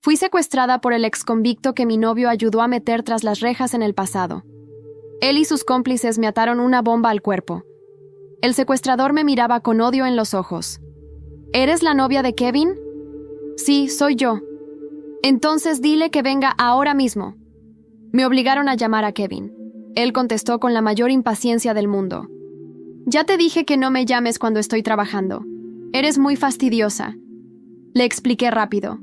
Fui secuestrada por el exconvicto que mi novio ayudó a meter tras las rejas en el pasado. Él y sus cómplices me ataron una bomba al cuerpo. El secuestrador me miraba con odio en los ojos. ¿Eres la novia de Kevin? Sí, soy yo. Entonces dile que venga ahora mismo. Me obligaron a llamar a Kevin. Él contestó con la mayor impaciencia del mundo. Ya te dije que no me llames cuando estoy trabajando. Eres muy fastidiosa. Le expliqué rápido.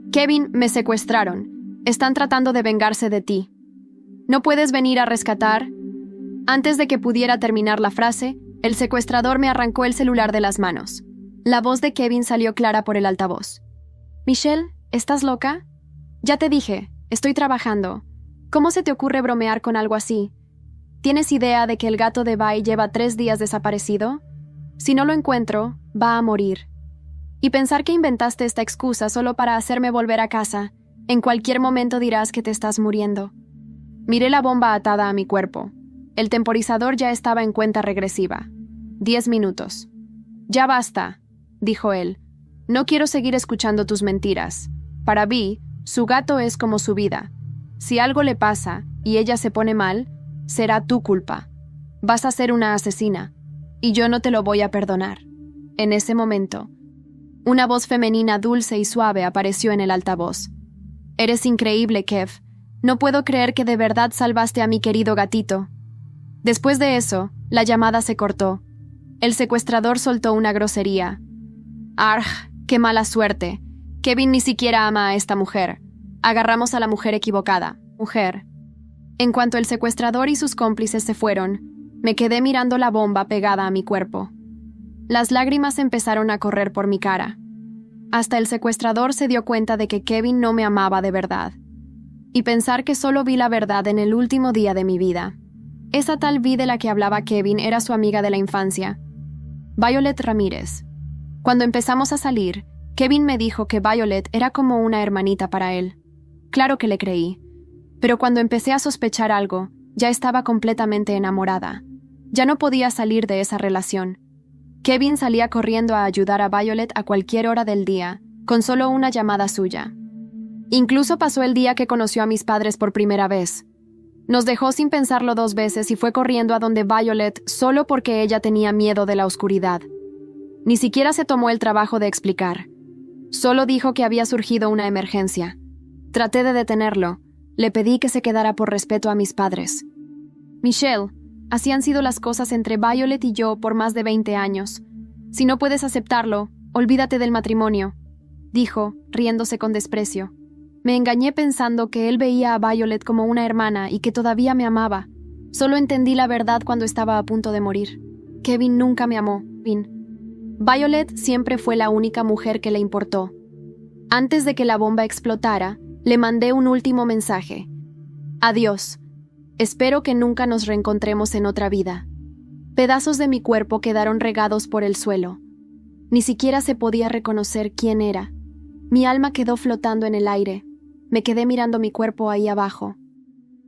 Kevin, me secuestraron. Están tratando de vengarse de ti. ¿No puedes venir a rescatar? Antes de que pudiera terminar la frase, el secuestrador me arrancó el celular de las manos. La voz de Kevin salió clara por el altavoz. Michelle, ¿estás loca? Ya te dije, estoy trabajando. ¿Cómo se te ocurre bromear con algo así? ¿Tienes idea de que el gato de Bai lleva 3 días desaparecido? Si no lo encuentro, va a morir. Y pensar que inventaste esta excusa solo para hacerme volver a casa, en cualquier momento dirás que te estás muriendo. Miré la bomba atada a mi cuerpo. El temporizador ya estaba en cuenta regresiva. 10 minutos. Ya basta, dijo él. No quiero seguir escuchando tus mentiras. Para Vi, su gato es como su vida. Si algo le pasa y ella se pone mal, será tu culpa. Vas a ser una asesina, y yo no te lo voy a perdonar. En ese momento, una voz femenina dulce y suave apareció en el altavoz. Eres increíble, Kev. No puedo creer que de verdad salvaste a mi querido gatito. Después de eso, la llamada se cortó. El secuestrador soltó una grosería. ¡Arg! ¡Qué mala suerte! Kevin ni siquiera ama a esta mujer. Agarramos a la mujer equivocada. Mujer. En cuanto el secuestrador y sus cómplices se fueron, me quedé mirando la bomba pegada a mi cuerpo. Las lágrimas empezaron a correr por mi cara. Hasta el secuestrador se dio cuenta de que Kevin no me amaba de verdad. Y pensar que solo vi la verdad en el último día de mi vida. Esa tal Vi de la que hablaba Kevin era su amiga de la infancia, Violet Ramírez. Cuando empezamos a salir, Kevin me dijo que Violet era como una hermanita para él. Claro que le creí. Pero cuando empecé a sospechar algo, ya estaba completamente enamorada. Ya no podía salir de esa relación. Kevin salía corriendo a ayudar a Violet a cualquier hora del día, con solo una llamada suya. Incluso pasó el día que conoció a mis padres por primera vez. Nos dejó sin pensarlo 2 veces y fue corriendo a donde Violet solo porque ella tenía miedo de la oscuridad. Ni siquiera se tomó el trabajo de explicar. Solo dijo que había surgido una emergencia. Traté de detenerlo. Le pedí que se quedara por respeto a mis padres. Michelle, así han sido las cosas entre Violet y yo por más de 20 años. Si no puedes aceptarlo, olvídate del matrimonio, dijo, riéndose con desprecio. Me engañé pensando que él veía a Violet como una hermana y que todavía me amaba. Solo entendí la verdad cuando estaba a punto de morir. Kevin nunca me amó, Vin. Violet siempre fue la única mujer que le importó. Antes de que la bomba explotara, le mandé un último mensaje. Adiós. Espero que nunca nos reencontremos en otra vida. Pedazos de mi cuerpo quedaron regados por el suelo. Ni siquiera se podía reconocer quién era. Mi alma quedó flotando en el aire. Me quedé mirando mi cuerpo ahí abajo.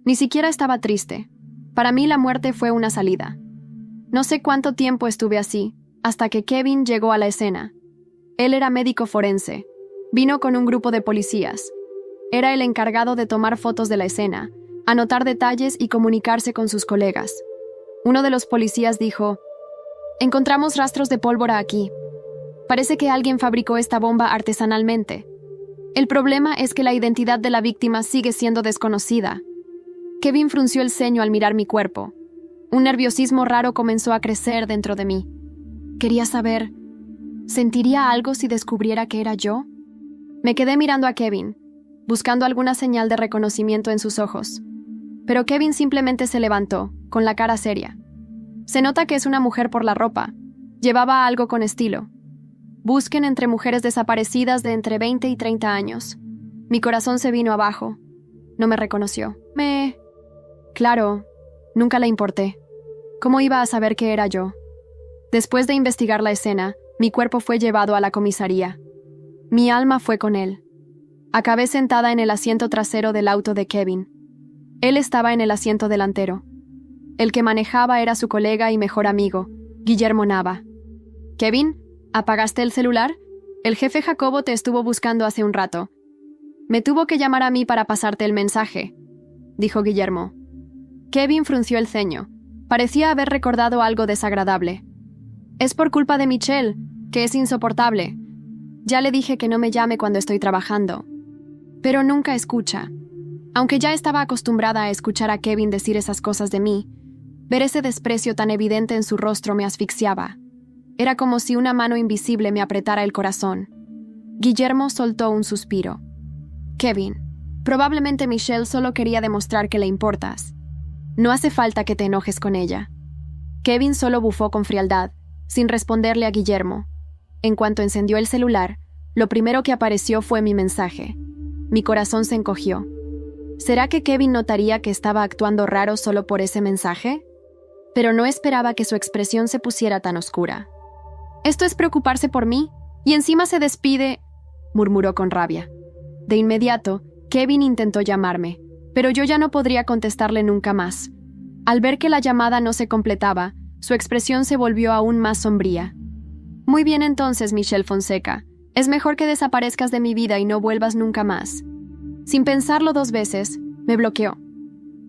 Ni siquiera estaba triste. Para mí la muerte fue una salida. No sé cuánto tiempo estuve así, hasta que Kevin llegó a la escena. Él era médico forense. Vino con un grupo de policías. Era el encargado de tomar fotos de la escena, anotar detalles y comunicarse con sus colegas. Uno de los policías dijo: «Encontramos rastros de pólvora aquí. Parece que alguien fabricó esta bomba artesanalmente. El problema es que la identidad de la víctima sigue siendo desconocida». Kevin frunció el ceño al mirar mi cuerpo. Un nerviosismo raro comenzó a crecer dentro de mí. Quería saber, ¿sentiría algo si descubriera que era yo? Me quedé mirando a Kevin, buscando alguna señal de reconocimiento en sus ojos. Pero Kevin simplemente se levantó, con la cara seria. Se nota que es una mujer por la ropa. Llevaba algo con estilo. Busquen entre mujeres desaparecidas de entre 20 y 30 años. Mi corazón se vino abajo. No me reconoció. Claro, nunca le importé. ¿Cómo iba a saber que era yo? Después de investigar la escena, mi cuerpo fue llevado a la comisaría. Mi alma fue con él. Acabé sentada en el asiento trasero del auto de Kevin. Él estaba en el asiento delantero. El que manejaba era su colega y mejor amigo, Guillermo Nava. «Kevin, ¿apagaste el celular? El jefe Jacobo te estuvo buscando hace un rato». Me tuvo que llamar a mí para pasarte el mensaje, dijo Guillermo. Kevin frunció el ceño. Parecía haber recordado algo desagradable. Es por culpa de Michelle, que es insoportable. Ya le dije que no me llame cuando estoy trabajando. Pero nunca escucha. Aunque ya estaba acostumbrada a escuchar a Kevin decir esas cosas de mí, ver ese desprecio tan evidente en su rostro me asfixiaba. Era como si una mano invisible me apretara el corazón. Guillermo soltó un suspiro. Kevin, probablemente Michelle solo quería demostrar que le importas. No hace falta que te enojes con ella. Kevin solo bufó con frialdad, sin responderle a Guillermo. En cuanto encendió el celular, lo primero que apareció fue mi mensaje. Mi corazón se encogió. ¿Será que Kevin notaría que estaba actuando raro solo por ese mensaje? Pero no esperaba que su expresión se pusiera tan oscura. «Esto es preocuparse por mí, y encima se despide», murmuró con rabia. De inmediato, Kevin intentó llamarme, pero yo ya no podría contestarle nunca más. Al ver que la llamada no se completaba, su expresión se volvió aún más sombría. «Muy bien entonces, Michelle Fonseca. Es mejor que desaparezcas de mi vida y no vuelvas nunca más». Sin pensarlo 2 veces, me bloqueó.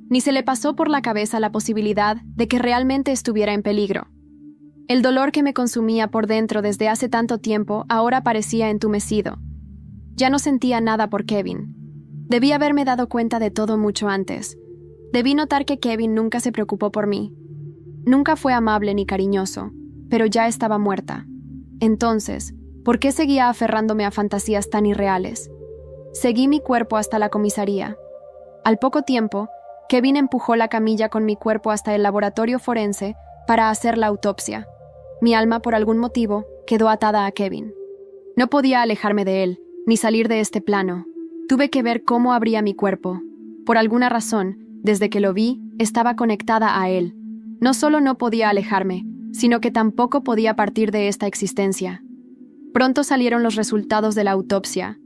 Ni se le pasó por la cabeza la posibilidad de que realmente estuviera en peligro. El dolor que me consumía por dentro desde hace tanto tiempo ahora parecía entumecido. Ya no sentía nada por Kevin. Debí haberme dado cuenta de todo mucho antes. Debí notar que Kevin nunca se preocupó por mí. Nunca fue amable ni cariñoso, pero ya estaba muerta. Entonces, ¿por qué seguía aferrándome a fantasías tan irreales? Seguí mi cuerpo hasta la comisaría. Al poco tiempo, Kevin empujó la camilla con mi cuerpo hasta el laboratorio forense para hacer la autopsia. Mi alma, por algún motivo, quedó atada a Kevin. No podía alejarme de él, ni salir de este plano. Tuve que ver cómo abría mi cuerpo. Por alguna razón, desde que lo vi, estaba conectada a él. No solo no podía alejarme, sino que tampoco podía partir de esta existencia. Pronto salieron los resultados de la autopsia.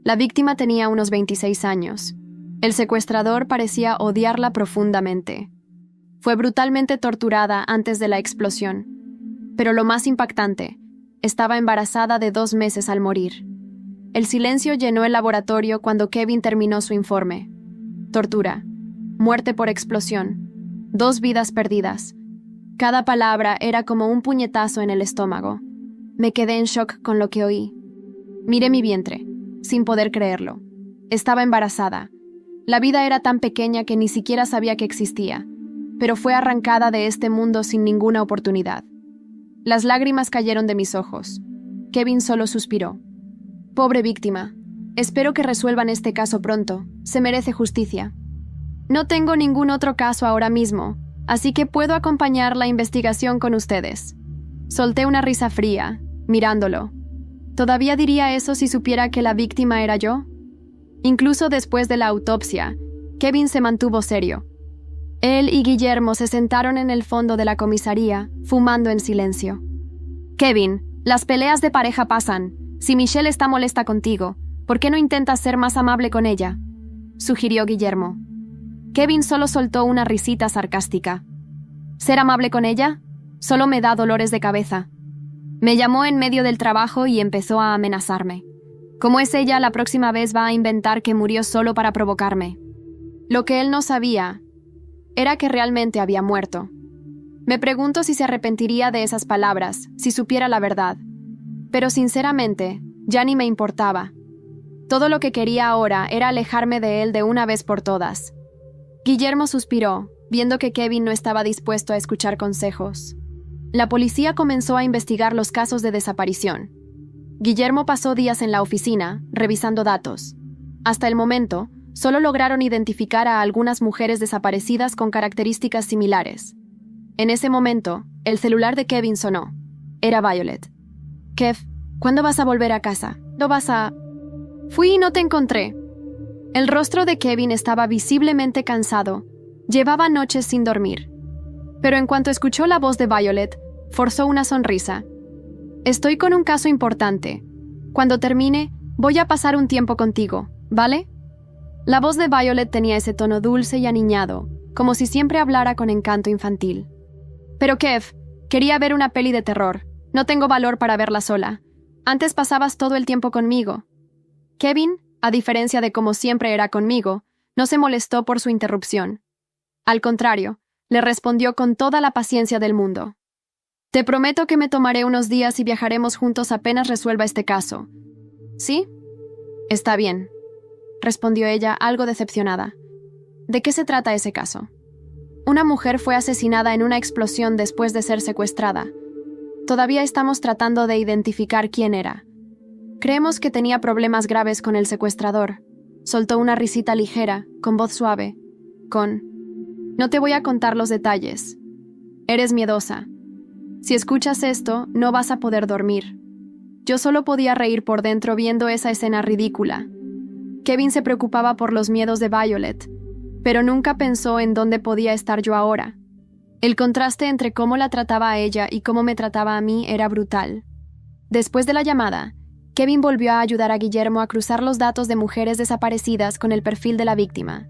La víctima tenía unos 26 años. El secuestrador parecía odiarla profundamente. Fue brutalmente torturada antes de la explosión. Pero lo más impactante, estaba embarazada de 2 meses al morir. El silencio llenó el laboratorio cuando Kevin terminó su informe. Tortura, muerte por explosión, 2 vidas perdidas. Cada palabra era como un puñetazo en el estómago. Me quedé en shock con lo que oí. Miré mi vientre, sin poder creerlo. Estaba embarazada. La vida era tan pequeña que ni siquiera sabía que existía, pero fue arrancada de este mundo sin ninguna oportunidad. Las lágrimas cayeron de mis ojos. Kevin solo suspiró. Pobre víctima. Espero que resuelvan este caso pronto. Se merece justicia. No tengo ningún otro caso ahora mismo, así que puedo acompañar la investigación con ustedes. Solté una risa fría, mirándolo. ¿Todavía diría eso si supiera que la víctima era yo? Incluso después de la autopsia, Kevin se mantuvo serio. Él y Guillermo se sentaron en el fondo de la comisaría, fumando en silencio. Kevin, las peleas de pareja pasan. Si Michelle está molesta contigo, ¿por qué no intentas ser más amable con ella?, sugirió Guillermo. Kevin solo soltó una risita sarcástica. ¿Ser amable con ella? Solo me da dolores de cabeza. Me llamó en medio del trabajo y empezó a amenazarme. Como es ella, la próxima vez va a inventar que murió solo para provocarme. Lo que él no sabía era que realmente había muerto. Me pregunto si se arrepentiría de esas palabras, si supiera la verdad. Pero sinceramente, ya ni me importaba. Todo lo que quería ahora era alejarme de él de una vez por todas. Guillermo suspiró, viendo que Kevin no estaba dispuesto a escuchar consejos. La policía comenzó a investigar los casos de desaparición. Guillermo pasó días en la oficina, revisando datos. Hasta el momento, solo lograron identificar a algunas mujeres desaparecidas con características similares. En ese momento, el celular de Kevin sonó. Era Violet. Kev, ¿cuándo vas a volver a casa? ¿No vas a...? Fui y no te encontré. El rostro de Kevin estaba visiblemente cansado. Llevaba noches sin dormir. Pero en cuanto escuchó la voz de Violet, forzó una sonrisa. Estoy con un caso importante. Cuando termine, voy a pasar un tiempo contigo, ¿vale? La voz de Violet tenía ese tono dulce y aniñado, como si siempre hablara con encanto infantil. Pero Kev, quería ver una peli de terror. No tengo valor para verla sola. Antes pasabas todo el tiempo conmigo. Kevin, a diferencia de como siempre era conmigo, no se molestó por su interrupción. Al contrario, le respondió con toda la paciencia del mundo. Te prometo que me tomaré unos días y viajaremos juntos apenas resuelva este caso. ¿Sí? Está bien, respondió ella algo decepcionada. ¿De qué se trata ese caso? Una mujer fue asesinada en una explosión después de ser secuestrada. Todavía estamos tratando de identificar quién era. Creemos que tenía problemas graves con el secuestrador. Soltó una risita ligera, con voz suave, No te voy a contar los detalles. Eres miedosa. Si escuchas esto, no vas a poder dormir. Yo solo podía reír por dentro viendo esa escena ridícula. Kevin se preocupaba por los miedos de Violet, pero nunca pensó en dónde podía estar yo ahora. El contraste entre cómo la trataba a ella y cómo me trataba a mí era brutal. Después de la llamada, Kevin volvió a ayudar a Guillermo a cruzar los datos de mujeres desaparecidas con el perfil de la víctima.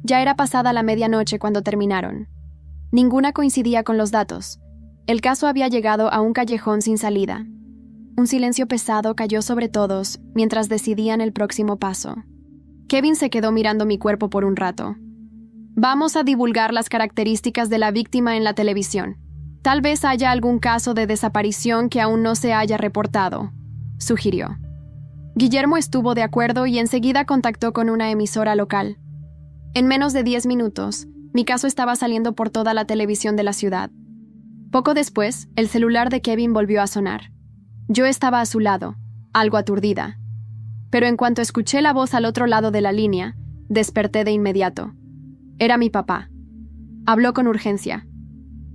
Ya era pasada la medianoche cuando terminaron. Ninguna coincidía con los datos. El caso había llegado a un callejón sin salida. Un silencio pesado cayó sobre todos mientras decidían el próximo paso. Kevin se quedó mirando mi cuerpo por un rato. Vamos a divulgar las características de la víctima en la televisión. Tal vez haya algún caso de desaparición que aún no se haya reportado, sugirió. Guillermo estuvo de acuerdo y enseguida contactó con una emisora local. En menos de 10 minutos, mi caso estaba saliendo por toda la televisión de la ciudad. Poco después, el celular de Kevin volvió a sonar. Yo estaba a su lado, algo aturdida. Pero en cuanto escuché la voz al otro lado de la línea, desperté de inmediato. Era mi papá. Habló con urgencia.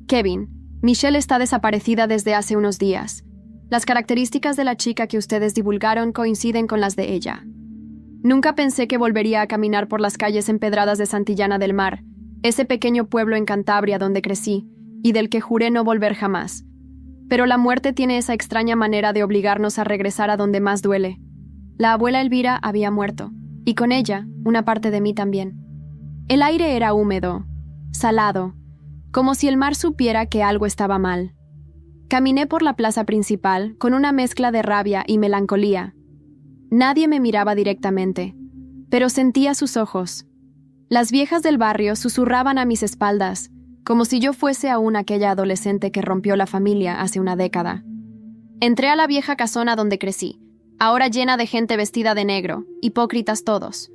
Kevin, Michelle está desaparecida desde hace unos días. Las características de la chica que ustedes divulgaron coinciden con las de ella. Nunca pensé que volvería a caminar por las calles empedradas de Santillana del Mar, ese pequeño pueblo en Cantabria donde crecí, y del que juré no volver jamás. Pero la muerte tiene esa extraña manera de obligarnos a regresar a donde más duele. La abuela Elvira había muerto, y con ella, una parte de mí también. El aire era húmedo, salado, como si el mar supiera que algo estaba mal. Caminé por la plaza principal con una mezcla de rabia y melancolía. Nadie me miraba directamente, pero sentía sus ojos. Las viejas del barrio susurraban a mis espaldas, como si yo fuese aún aquella adolescente que rompió la familia hace una década. Entré a la vieja casona donde crecí, ahora llena de gente vestida de negro, hipócritas todos.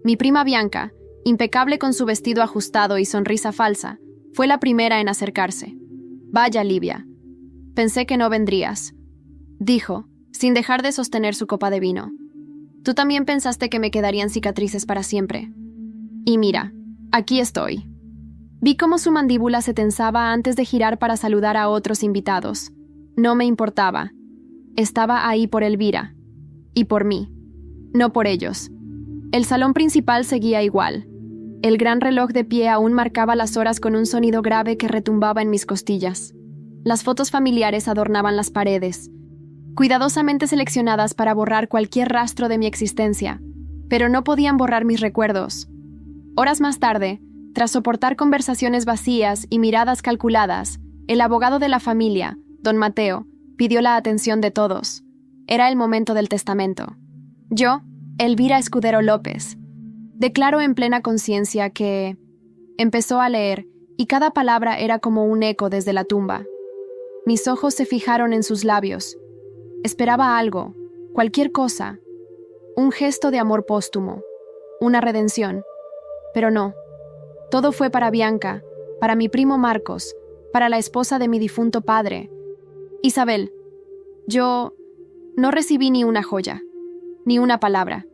Mi prima Bianca, impecable con su vestido ajustado y sonrisa falsa, fue la primera en acercarse. «Vaya, Livia. Pensé que no vendrías», dijo, sin dejar de sostener su copa de vino. «Tú también pensaste que me quedarían cicatrices para siempre. Y mira, aquí estoy». Vi cómo su mandíbula se tensaba antes de girar para saludar a otros invitados. No me importaba. Estaba ahí por Elvira. Y por mí. No por ellos. El salón principal seguía igual. El gran reloj de pie aún marcaba las horas con un sonido grave que retumbaba en mis costillas. Las fotos familiares adornaban las paredes, cuidadosamente seleccionadas para borrar cualquier rastro de mi existencia, pero no podían borrar mis recuerdos. Horas más tarde, tras soportar conversaciones vacías y miradas calculadas, el abogado de la familia, don Mateo, pidió la atención de todos. Era el momento del testamento. Yo, Elvira Escudero López, declaro en plena conciencia que... Empezó a leer, y cada palabra era como un eco desde la tumba. Mis ojos se fijaron en sus labios. Esperaba algo, cualquier cosa. Un gesto de amor póstumo, una redención. Pero no. Todo fue para Bianca, para mi primo Marcos, para la esposa de mi difunto padre. Isabel, yo no recibí ni una joya, ni una palabra.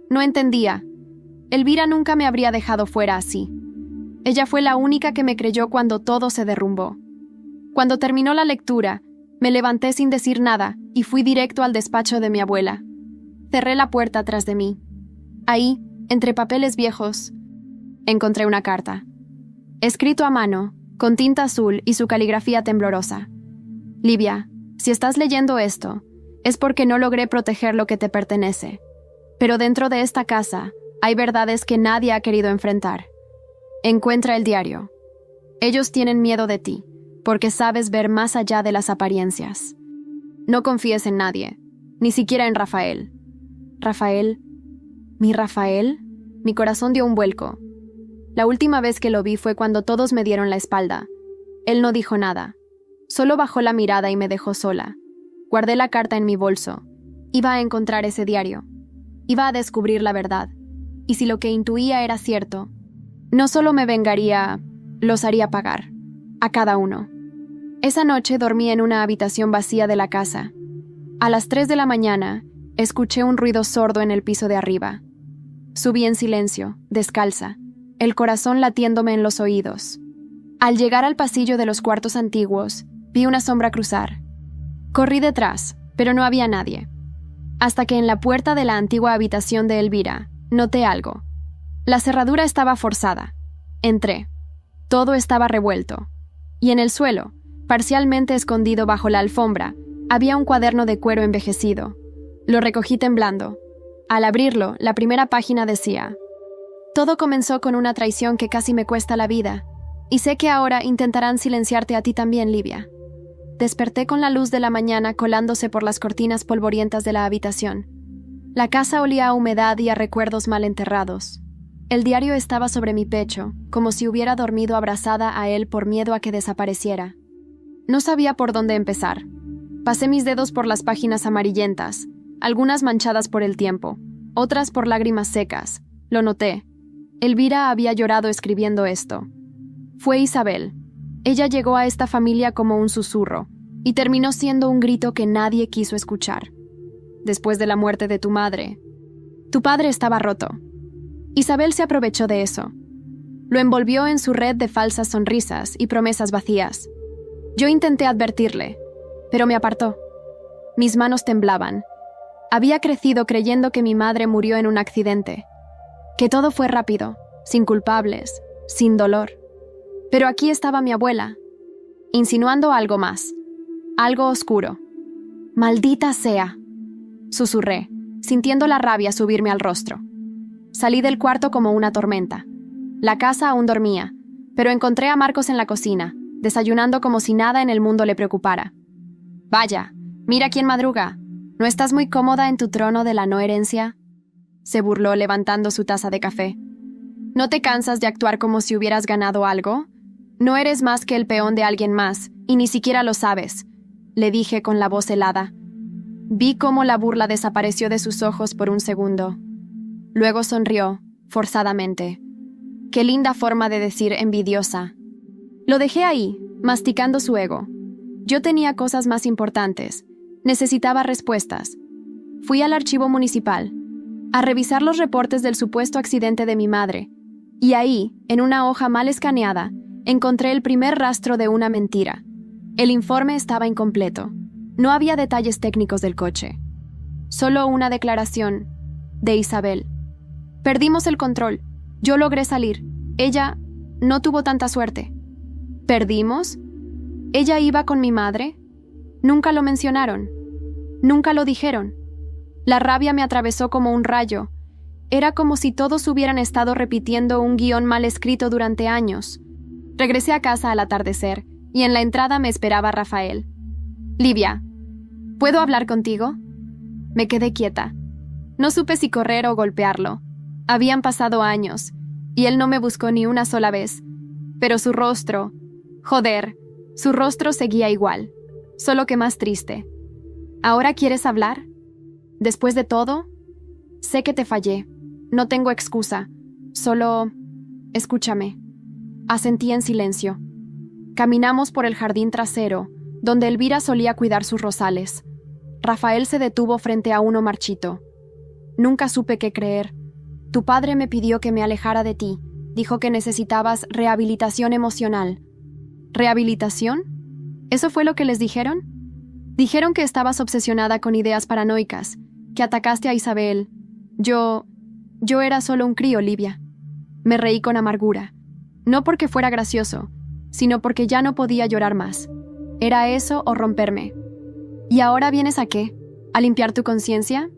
No entendía. Elvira nunca me habría dejado fuera así. Ella fue la única que me creyó cuando todo se derrumbó. Cuando terminó la lectura, me levanté sin decir nada y fui directo al despacho de mi abuela. Cerré la puerta tras de mí. Ahí, entre papeles viejos, encontré una carta. Escrito a mano, con tinta azul y su caligrafía temblorosa. Livia, si estás leyendo esto, es porque no logré proteger lo que te pertenece. Pero dentro de esta casa, hay verdades que nadie ha querido enfrentar. Encuentra el diario. Ellos tienen miedo de ti, porque sabes ver más allá de las apariencias. No confíes en nadie, ni siquiera en Rafael. Rafael ¿Mi Rafael? Mi corazón dio un vuelco. La última vez que lo vi fue cuando todos me dieron la espalda. Él no dijo nada. Solo bajó la mirada y me dejó sola. Guardé la carta en mi bolso. Iba a encontrar ese diario. Iba a descubrir la verdad. Y si lo que intuía era cierto, no solo me vengaría, los haría pagar. A cada uno. Esa noche dormí en una habitación vacía de la casa. A las 3 de la mañana, escuché un ruido sordo en el piso de arriba. Subí en silencio, descalza, el corazón latiéndome en los oídos. Al llegar al pasillo de los cuartos antiguos, vi una sombra cruzar. Corrí detrás, pero no había nadie. Hasta que en la puerta de la antigua habitación de Elvira, noté algo. La cerradura estaba forzada. Entré. Todo estaba revuelto. Y en el suelo, parcialmente escondido bajo la alfombra, había un cuaderno de cuero envejecido. Lo recogí temblando. Al abrirlo, la primera página decía: «Todo comenzó con una traición que casi me cuesta la vida, y sé que ahora intentarán silenciarte a ti también, Livia». Desperté con la luz de la mañana colándose por las cortinas polvorientas de la habitación. La casa olía a humedad y a recuerdos mal enterrados. El diario estaba sobre mi pecho, como si hubiera dormido abrazada a él por miedo a que desapareciera. No sabía por dónde empezar. Pasé mis dedos por las páginas amarillentas, algunas manchadas por el tiempo, otras por lágrimas secas. Lo noté. Elvira había llorado escribiendo esto. Fue Isabel. Ella llegó a esta familia como un susurro, y terminó siendo un grito que nadie quiso escuchar. Después de la muerte de tu madre, tu padre estaba roto. Isabel se aprovechó de eso. Lo envolvió en su red de falsas sonrisas y promesas vacías. Yo intenté advertirle, pero me apartó. Mis manos temblaban. Había crecido creyendo que mi madre murió en un accidente, que todo fue rápido, sin culpables, sin dolor. Pero aquí estaba mi abuela, insinuando algo más, algo oscuro. «Maldita sea», susurré, sintiendo la rabia subirme al rostro. Salí del cuarto como una tormenta. La casa aún dormía, pero encontré a Marcos en la cocina, desayunando como si nada en el mundo le preocupara. «Vaya, mira quién madruga. ¿No estás muy cómoda en tu trono de la no herencia?», se burló levantando su taza de café. «¿No te cansas de actuar como si hubieras ganado algo? No eres más que el peón de alguien más, y ni siquiera lo sabes», le dije con la voz helada. Vi cómo la burla desapareció de sus ojos por un segundo. Luego sonrió, forzadamente. Qué linda forma de decir envidiosa. Lo dejé ahí, masticando su ego. Yo tenía cosas más importantes. Necesitaba respuestas. Fui al archivo municipal, a revisar los reportes del supuesto accidente de mi madre, y ahí, en una hoja mal escaneada, encontré el primer rastro de una mentira. El informe estaba incompleto. No había detalles técnicos del coche. Solo una declaración de Isabel. «Perdimos el control. Yo logré salir. Ella no tuvo tanta suerte». ¿Perdimos? ¿Ella iba con mi madre? Nunca lo mencionaron. Nunca lo dijeron. La rabia me atravesó como un rayo. Era como si todos hubieran estado repitiendo un guión mal escrito durante años. Regresé a casa al atardecer, y en la entrada me esperaba Rafael. «Livia, ¿puedo hablar contigo?». Me quedé quieta. No supe si correr o golpearlo. Habían pasado años, y él no me buscó ni una sola vez. Pero su rostro... Joder, su rostro seguía igual, solo que más triste. «¿Ahora quieres hablar? Después de todo, sé que te fallé. No tengo excusa. Solo... escúchame». Asentí en silencio. Caminamos por el jardín trasero, donde Elvira solía cuidar sus rosales. Rafael se detuvo frente a uno marchito. «Nunca supe qué creer. Tu padre me pidió que me alejara de ti. Dijo que necesitabas rehabilitación emocional». ¿Rehabilitación? ¿Eso fue lo que les dijeron? Dijeron que estabas obsesionada con ideas paranoicas, que atacaste a Isabel. Yo era solo un crío, Livia. Me reí con amargura. No porque fuera gracioso, sino porque ya no podía llorar más. Era eso o romperme. ¿Y ahora vienes a qué? ¿A limpiar tu conciencia?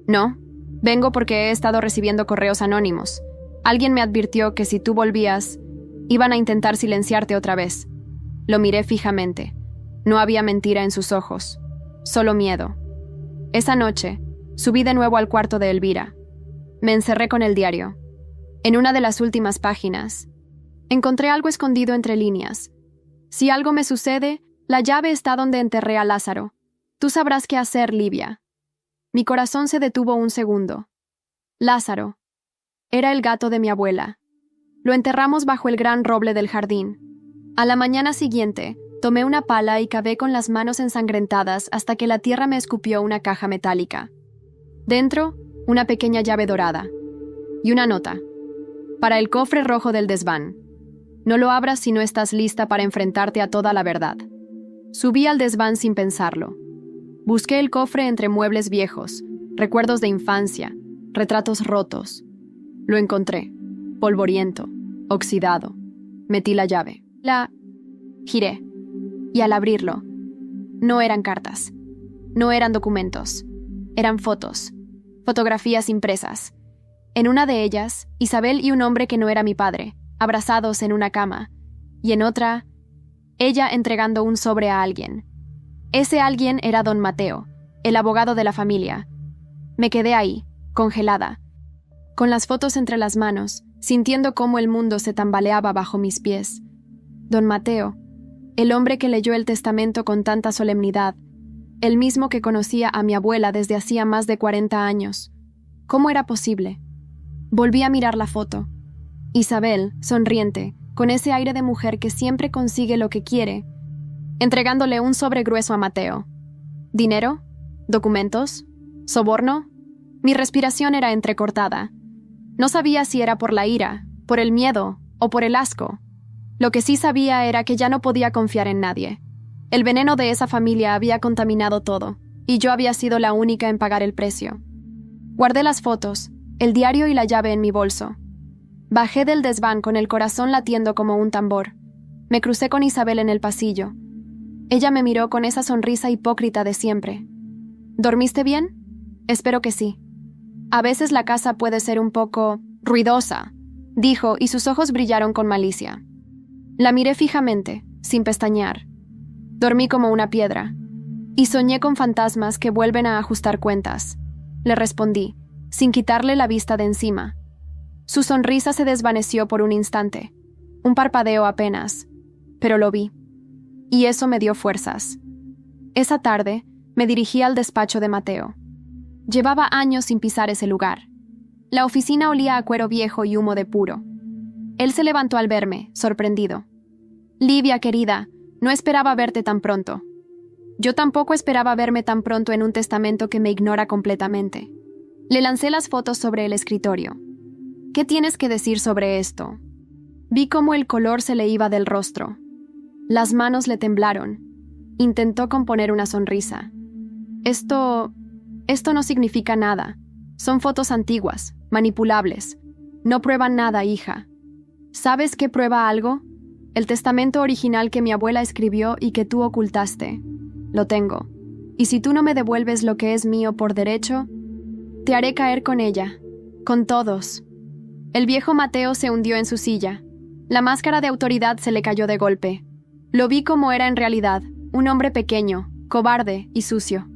No, vengo porque he estado recibiendo correos anónimos. Alguien me advirtió que si tú volvías, iban a intentar silenciarte otra vez. Lo miré fijamente. No había mentira en sus ojos, solo miedo. Esa noche, subí de nuevo al cuarto de Elvira. Me encerré con el diario. En una de las últimas páginas, encontré algo escondido entre líneas. Si algo me sucede, la llave está donde enterré a Lázaro. Tú sabrás qué hacer, Livia. Mi corazón se detuvo un segundo. Lázaro. Era el gato de mi abuela. Lo enterramos bajo el gran roble del jardín. A la mañana siguiente, tomé una pala y cavé con las manos ensangrentadas hasta que la tierra me escupió una caja metálica. Dentro, una pequeña llave dorada. Y una nota. Para el cofre rojo del desván. No lo abras si no estás lista para enfrentarte a toda la verdad. Subí al desván sin pensarlo. Busqué el cofre entre muebles viejos, recuerdos de infancia, retratos rotos. Lo encontré, polvoriento, oxidado. Metí la llave. La giré. Y al abrirlo, no eran cartas. No eran documentos. Eran fotos. Fotografías impresas. En una de ellas, Isabel y un hombre que no era mi padre, abrazados en una cama. Y en otra, ella entregando un sobre a alguien. Ese alguien era don Mateo, el abogado de la familia. Me quedé ahí, congelada, con las fotos entre las manos, sintiendo cómo el mundo se tambaleaba bajo mis pies. Don Mateo, el hombre que leyó el testamento con tanta solemnidad, el mismo que conocía a mi abuela desde hacía más de 40 años. ¿Cómo era posible? Volví a mirar la foto. Isabel, sonriente, con ese aire de mujer que siempre consigue lo que quiere, entregándole un sobre grueso a Mateo. ¿Dinero? ¿Documentos? ¿Soborno? Mi respiración era entrecortada. No sabía si era por la ira, por el miedo o por el asco. Lo que sí sabía era que ya no podía confiar en nadie. El veneno de esa familia había contaminado todo, y yo había sido la única en pagar el precio. Guardé las fotos, el diario y la llave en mi bolso. Bajé del desván con el corazón latiendo como un tambor. Me crucé con Isabel en el pasillo. Ella me miró con esa sonrisa hipócrita de siempre. ¿Dormiste bien? Espero que sí. A veces la casa puede ser un poco ruidosa, dijo, y sus ojos brillaron con malicia. La miré fijamente, sin pestañear. Dormí como una piedra, y soñé con fantasmas que vuelven a ajustar cuentas. Le respondí, sin quitarle la vista de encima. Su sonrisa se desvaneció por un instante, un parpadeo apenas, pero lo vi, y eso me dio fuerzas. Esa tarde me dirigí al despacho de Mateo. Llevaba años sin pisar ese lugar. La oficina olía a cuero viejo y humo de puro. Él se levantó al verme, sorprendido. «Livia, querida, no esperaba verte tan pronto». Yo tampoco esperaba verme tan pronto en un testamento que me ignora completamente. Le lancé las fotos sobre el escritorio. «¿Qué tienes que decir sobre esto?» Vi cómo el color se le iba del rostro. Las manos le temblaron. Intentó componer una sonrisa. Esto no significa nada. Son fotos antiguas, manipulables. No prueban nada, hija. ¿Sabes qué prueba algo? El testamento original que mi abuela escribió y que tú ocultaste. Lo tengo. Y si tú no me devuelves lo que es mío por derecho, te haré caer con ella. Con todos. El viejo Mateo se hundió en su silla. La máscara de autoridad se le cayó de golpe. Lo vi como era en realidad, un hombre pequeño, cobarde y sucio.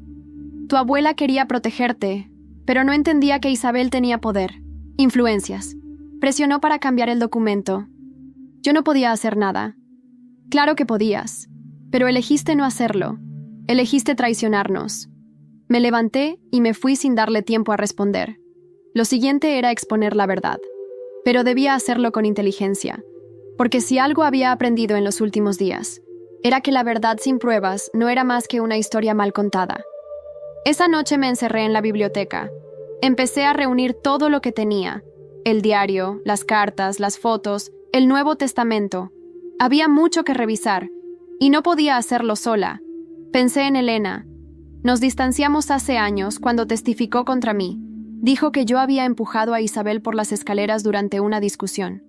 Tu abuela quería protegerte, pero no entendía que Isabel tenía poder, influencias. Presionó para cambiar el documento. Yo no podía hacer nada. Claro que podías, pero elegiste no hacerlo. Elegiste traicionarnos. Me levanté y me fui sin darle tiempo a responder. Lo siguiente era exponer la verdad, pero debía hacerlo con inteligencia, porque si algo había aprendido en los últimos días, era que la verdad sin pruebas no era más que una historia mal contada. Esa noche me encerré en la biblioteca. Empecé a reunir todo lo que tenía: el diario, las cartas, las fotos, el Nuevo Testamento. Había mucho que revisar, y no podía hacerlo sola. Pensé en Elena. Nos distanciamos hace años cuando testificó contra mí. Dijo que yo había empujado a Isabel por las escaleras durante una discusión.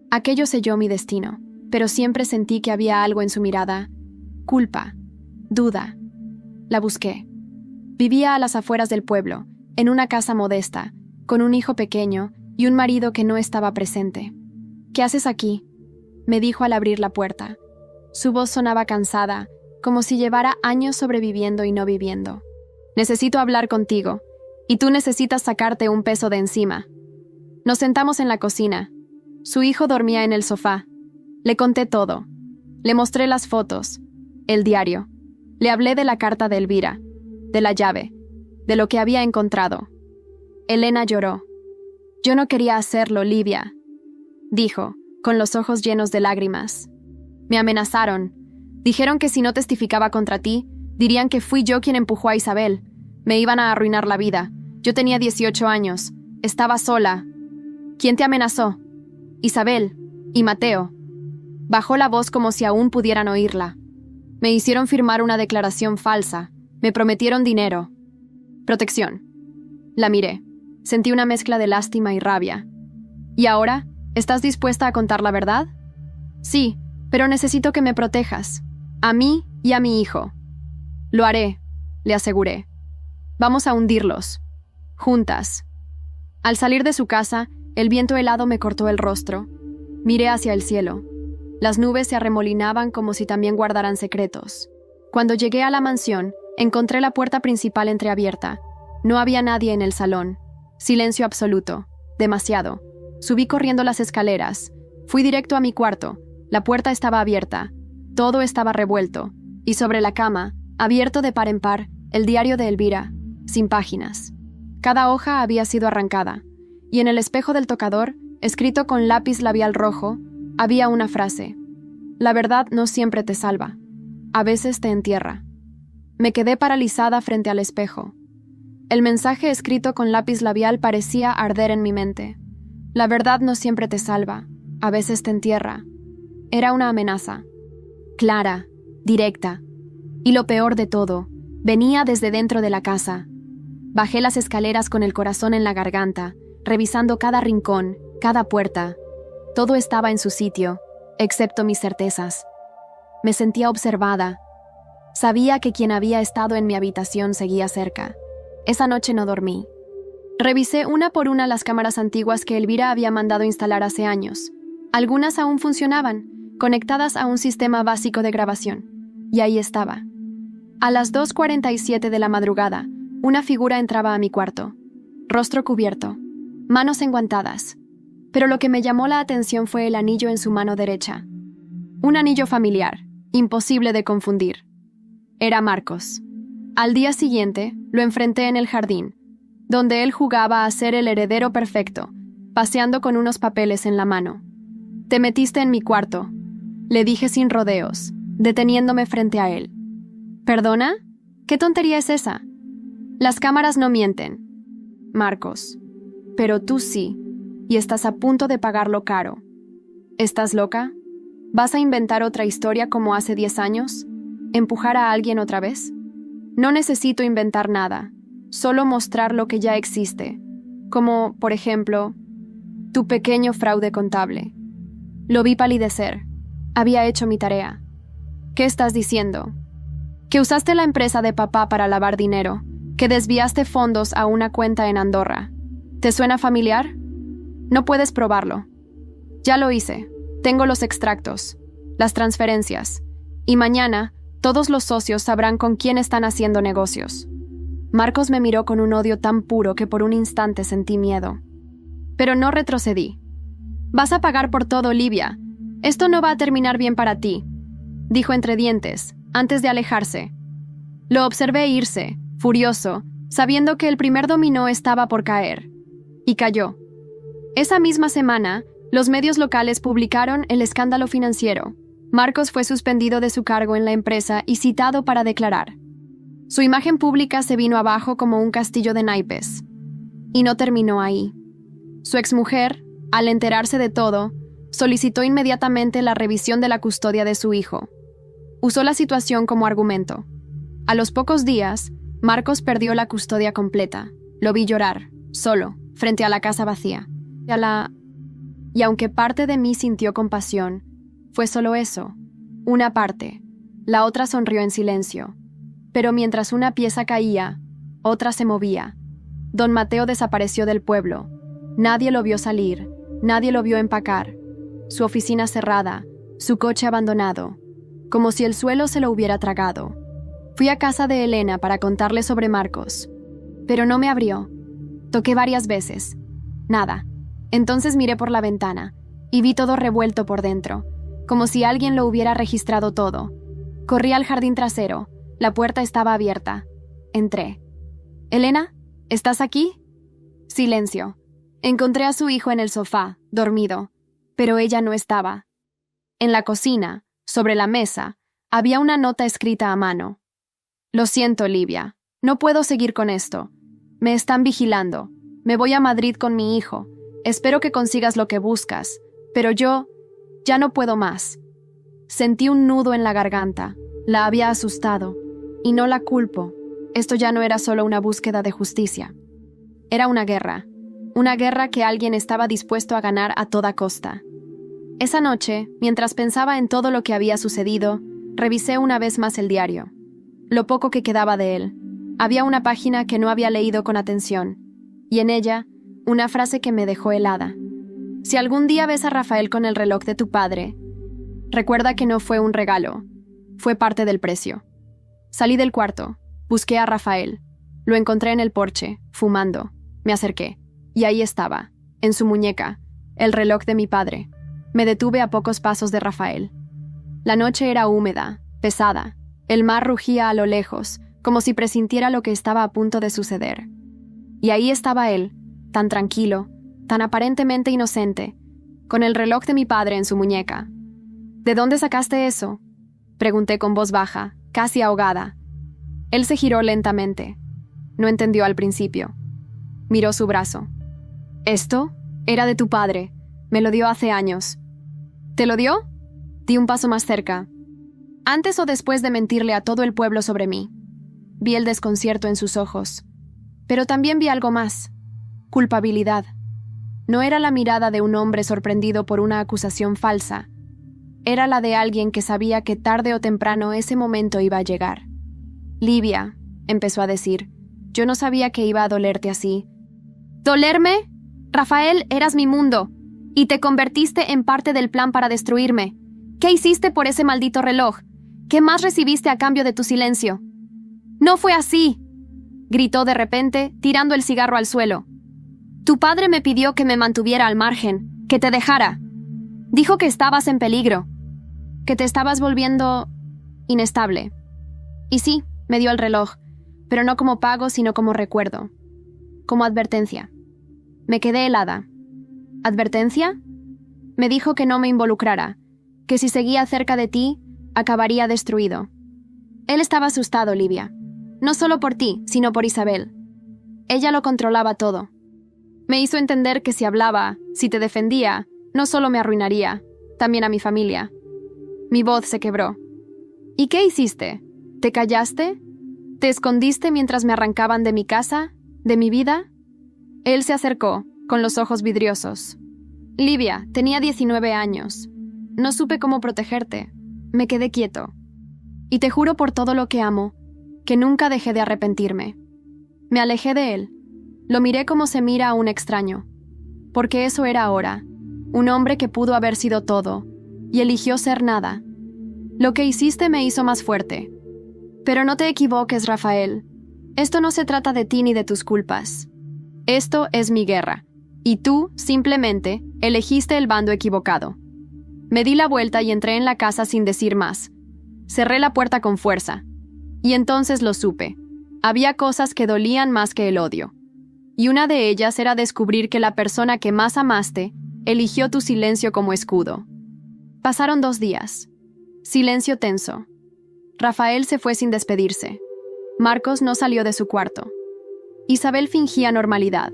Aquello selló mi destino, pero siempre sentí que había algo en su mirada. Culpa. Duda. La busqué. Vivía a las afueras del pueblo, en una casa modesta, con un hijo pequeño y un marido que no estaba presente. «¿Qué haces aquí?», me dijo al abrir la puerta. Su voz sonaba cansada, como si llevara años sobreviviendo y no viviendo. «Necesito hablar contigo. Y tú necesitas sacarte un peso de encima. Nos sentamos en la cocina. Su hijo dormía en el sofá. Le conté todo. Le mostré las fotos, el diario. Le hablé de la carta de Elvira, de la llave, de lo que había encontrado. Elena lloró. Yo no quería hacerlo, Livia, dijo, con los ojos llenos de lágrimas. Me amenazaron. Dijeron que si no testificaba contra ti, dirían que fui yo quien empujó a Isabel. Me iban a arruinar la vida. Yo tenía 18 años. Estaba sola. ¿Quién te amenazó? Isabel y Mateo. Bajó la voz como si aún pudieran oírla. Me hicieron firmar una declaración falsa. Me prometieron dinero. Protección. La miré. Sentí una mezcla de lástima y rabia. ¿Y ahora? ¿Estás dispuesta a contar la verdad? Sí, pero necesito que me protejas. A mí y a mi hijo. Lo haré, le aseguré. Vamos a hundirlos. Juntas. Al salir de su casa, el viento helado me cortó el rostro. Miré hacia el cielo. Las nubes se arremolinaban como si también guardaran secretos. Cuando llegué a la mansión, encontré la puerta principal entreabierta. No había nadie en el salón. Silencio absoluto. Demasiado. Subí corriendo las escaleras. Fui directo a mi cuarto. La puerta estaba abierta. Todo estaba revuelto. Y sobre la cama, abierto de par en par, el diario de Elvira, sin páginas. Cada hoja había sido arrancada. Y en el espejo del tocador, escrito con lápiz labial rojo, había una frase. La verdad no siempre te salva. A veces te entierra. Me quedé paralizada frente al espejo. El mensaje escrito con lápiz labial parecía arder en mi mente. La verdad no siempre te salva. A veces te entierra. Era una amenaza. Clara, directa. Y lo peor de todo, venía desde dentro de la casa. Bajé las escaleras con el corazón en la garganta, revisando cada rincón, cada puerta. Todo estaba en su sitio, excepto mis certezas. Me sentía observada. Sabía que quien había estado en mi habitación seguía cerca. Esa noche no dormí. Revisé una por una las cámaras antiguas que Elvira había mandado instalar hace años. Algunas aún funcionaban, conectadas a un sistema básico de grabación. Y ahí estaba. A las 2:47 de la madrugada, una figura entraba a mi cuarto. Rostro cubierto, manos enguantadas. Pero lo que me llamó la atención fue el anillo en su mano derecha. Un anillo familiar, imposible de confundir. Era Marcos. Al día siguiente, lo enfrenté en el jardín, donde él jugaba a ser el heredero perfecto, paseando con unos papeles en la mano. Te metiste en mi cuarto, le dije sin rodeos, deteniéndome frente a él. ¿Perdona? ¿Qué tontería es esa? Las cámaras no mienten. Marcos. Pero tú sí. Y estás a punto de pagarlo caro. ¿Estás loca? ¿Vas a inventar otra historia como hace 10 años? ¿Empujar a alguien otra vez? No necesito inventar nada, solo mostrar lo que ya existe, como, por ejemplo, tu pequeño fraude contable. Lo vi palidecer. Había hecho mi tarea. ¿Qué estás diciendo? Que usaste la empresa de papá para lavar dinero, que desviaste fondos a una cuenta en Andorra. ¿Te suena familiar? No puedes probarlo. Ya lo hice. Tengo los extractos, las transferencias, y mañana todos los socios sabrán con quién están haciendo negocios. Marcos me miró con un odio tan puro que por un instante sentí miedo. Pero no retrocedí. Vas a pagar por todo, Livia. Esto no va a terminar bien para ti, dijo entre dientes, antes de alejarse. Lo observé irse, furioso, sabiendo que el primer dominó estaba por caer. Y cayó. Esa misma semana, los medios locales publicaron el escándalo financiero. Marcos fue suspendido de su cargo en la empresa y citado para declarar. Su imagen pública se vino abajo como un castillo de naipes. Y no terminó ahí. Su exmujer, al enterarse de todo, solicitó inmediatamente la revisión de la custodia de su hijo. Usó la situación como argumento. A los pocos días, Marcos perdió la custodia completa. Lo vi llorar, solo, frente a la casa vacía. Y aunque parte de mí sintió compasión, fue solo eso, una parte. La otra sonrió en silencio. Pero mientras una pieza caía, otra se movía. Don Mateo desapareció del pueblo. Nadie lo vio salir, nadie lo vio empacar. Su oficina cerrada, su coche abandonado, como si el suelo se lo hubiera tragado. Fui a casa de Elena para contarle sobre Marcos. pero no me abrió. Toqué varias veces. Nada. Entonces miré por la ventana y vi todo revuelto por dentro, como si alguien lo hubiera registrado todo. Corrí al jardín trasero. La puerta estaba abierta. Entré. «Elena, ¿estás aquí?» Silencio. Encontré a su hijo en el sofá, dormido, pero ella no estaba. En la cocina, sobre la mesa, había una nota escrita a mano. «Lo siento, Livia. No puedo seguir con esto. Me están vigilando. Me voy a Madrid con mi hijo. Espero que consigas lo que buscas. Pero yo ya no puedo más». Sentí un nudo en la garganta. La había asustado. Y no la culpo. Esto ya no era solo una búsqueda de justicia. Era una guerra. Una guerra que alguien estaba dispuesto a ganar a toda costa. Esa noche, mientras pensaba en todo lo que había sucedido, revisé una vez más el diario. Lo poco que quedaba de él. Había una página que no había leído con atención. Y en ella, una frase que me dejó helada. «Si algún día ves a Rafael con el reloj de tu padre, recuerda que no fue un regalo. Fue parte del precio». Salí del cuarto. Busqué a Rafael. Lo encontré en el porche, fumando. Me acerqué. Y ahí estaba, en su muñeca, el reloj de mi padre. Me detuve a pocos pasos de Rafael. La noche era húmeda, pesada. El mar rugía a lo lejos, como si presintiera lo que estaba a punto de suceder. Y ahí estaba él, tan tranquilo, tan aparentemente inocente, con el reloj de mi padre en su muñeca. «¿De dónde sacaste eso?», pregunté con voz baja, casi ahogada. Él se giró lentamente. No entendió al principio. Miró su brazo. «¿Esto? Era de tu padre. Me lo dio hace años». «¿Te lo dio?». Di un paso más cerca. «¿Antes o después de mentirle a todo el pueblo sobre mí?». Vi el desconcierto en sus ojos. Pero también vi algo más. Culpabilidad. No era la mirada de un hombre sorprendido por una acusación falsa. Era la de alguien que sabía que tarde o temprano ese momento iba a llegar. «Livia», empezó a decir, «yo no sabía que iba a dolerte así». «¿Dolerme? Rafael, eras mi mundo, y te convertiste en parte del plan para destruirme. ¿Qué hiciste por ese maldito reloj? ¿Qué más recibiste a cambio de tu silencio?». «No fue así», gritó de repente, tirando el cigarro al suelo. «Tu padre me pidió que me mantuviera al margen, que te dejara. Dijo que estabas en peligro, que te estabas volviendo inestable. Y sí, me dio el reloj, pero no como pago, sino como recuerdo, como advertencia». Me quedé helada. ¿Advertencia? Me dijo que no me involucrara, que si seguía cerca de ti, acabaría destruido. Él estaba asustado, Livia. No solo por ti, sino por Isabel. Ella lo controlaba todo. Me hizo entender que si hablaba, si te defendía, no solo me arruinaría, también a mi familia. Mi voz se quebró. ¿Y qué hiciste? ¿Te callaste? ¿Te escondiste mientras me arrancaban de mi casa? ¿De mi vida? Él se acercó, con los ojos vidriosos. Livia, tenía 19 años. No supe cómo protegerte. Me quedé quieto. Y te juro por todo lo que amo, que nunca dejé de arrepentirme. Me alejé de él. Lo miré como se mira a un extraño. Porque eso era ahora. Un hombre que pudo haber sido todo, y eligió ser nada. Lo que hiciste me hizo más fuerte. Pero no te equivoques, Rafael. Esto no se trata de ti ni de tus culpas. Esto es mi guerra, y tú, simplemente, elegiste el bando equivocado. Me di la vuelta y entré en la casa sin decir más. Cerré la puerta con fuerza. Y entonces lo supe. Había cosas que dolían más que el odio. Y una de ellas era descubrir que la persona que más amaste eligió tu silencio como escudo. Pasaron 2 días. Silencio tenso. Rafael se fue sin despedirse. Marcos no salió de su cuarto. Isabel fingía normalidad,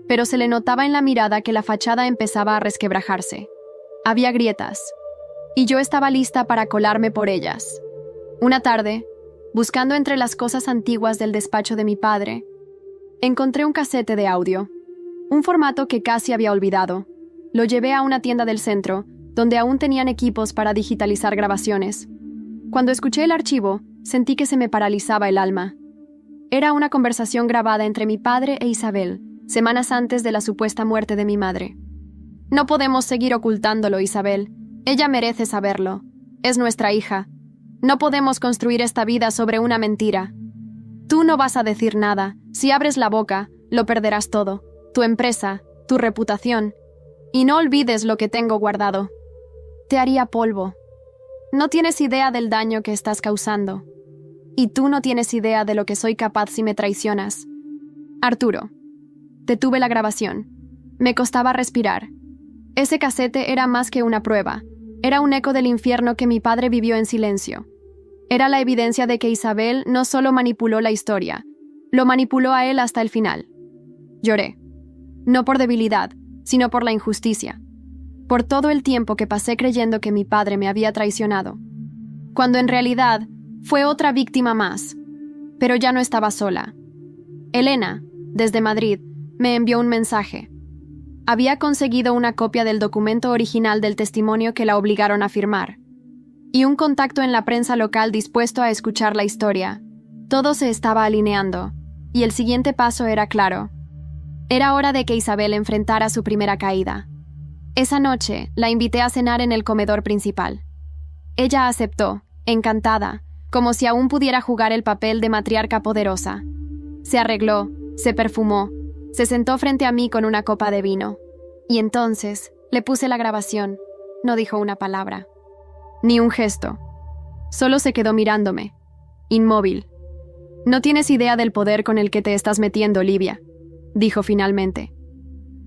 pero se le notaba en la mirada que la fachada empezaba a resquebrajarse. Había grietas, y yo estaba lista para colarme por ellas. Una tarde, buscando entre las cosas antiguas del despacho de mi padre, encontré un casete de audio, un formato que casi había olvidado. Lo llevé a una tienda del centro, donde aún tenían equipos para digitalizar grabaciones. Cuando escuché el archivo, sentí que se me paralizaba el alma. Era una conversación grabada entre mi padre e Isabel, semanas antes de la supuesta muerte de mi madre. «No podemos seguir ocultándolo, Isabel. Ella merece saberlo. Es nuestra hija. No podemos construir esta vida sobre una mentira». Tú no vas a decir nada. Si abres la boca, lo perderás todo. Tu empresa, tu reputación. Y no olvides lo que tengo guardado. Te haría polvo. No tienes idea del daño que estás causando. Y tú no tienes idea de lo que soy capaz si me traicionas. Arturo. Detuve la grabación. Me costaba respirar. Ese casete era más que una prueba. Era un eco del infierno que mi padre vivió en silencio. Era la evidencia de que Isabel no solo manipuló la historia, lo manipuló a él hasta el final. Lloré. No por debilidad, sino por la injusticia. Por todo el tiempo que pasé creyendo que mi padre me había traicionado. Cuando en realidad fue otra víctima más. Pero ya no estaba sola. Elena, desde Madrid, me envió un mensaje. Había conseguido una copia del documento original del testimonio que la obligaron a firmar. Y un contacto en la prensa local dispuesto a escuchar la historia. Todo se estaba alineando, y el siguiente paso era claro. Era hora de que Isabel enfrentara su primera caída. Esa noche la invité a cenar en el comedor principal. Ella aceptó, encantada, como si aún pudiera jugar el papel de matriarca poderosa. Se arregló, se perfumó, se sentó frente a mí con una copa de vino. Y entonces le puse la grabación. No dijo una palabra. Ni un gesto. Solo se quedó mirándome, inmóvil. No tienes idea del poder con el que te estás metiendo, Livia, dijo finalmente.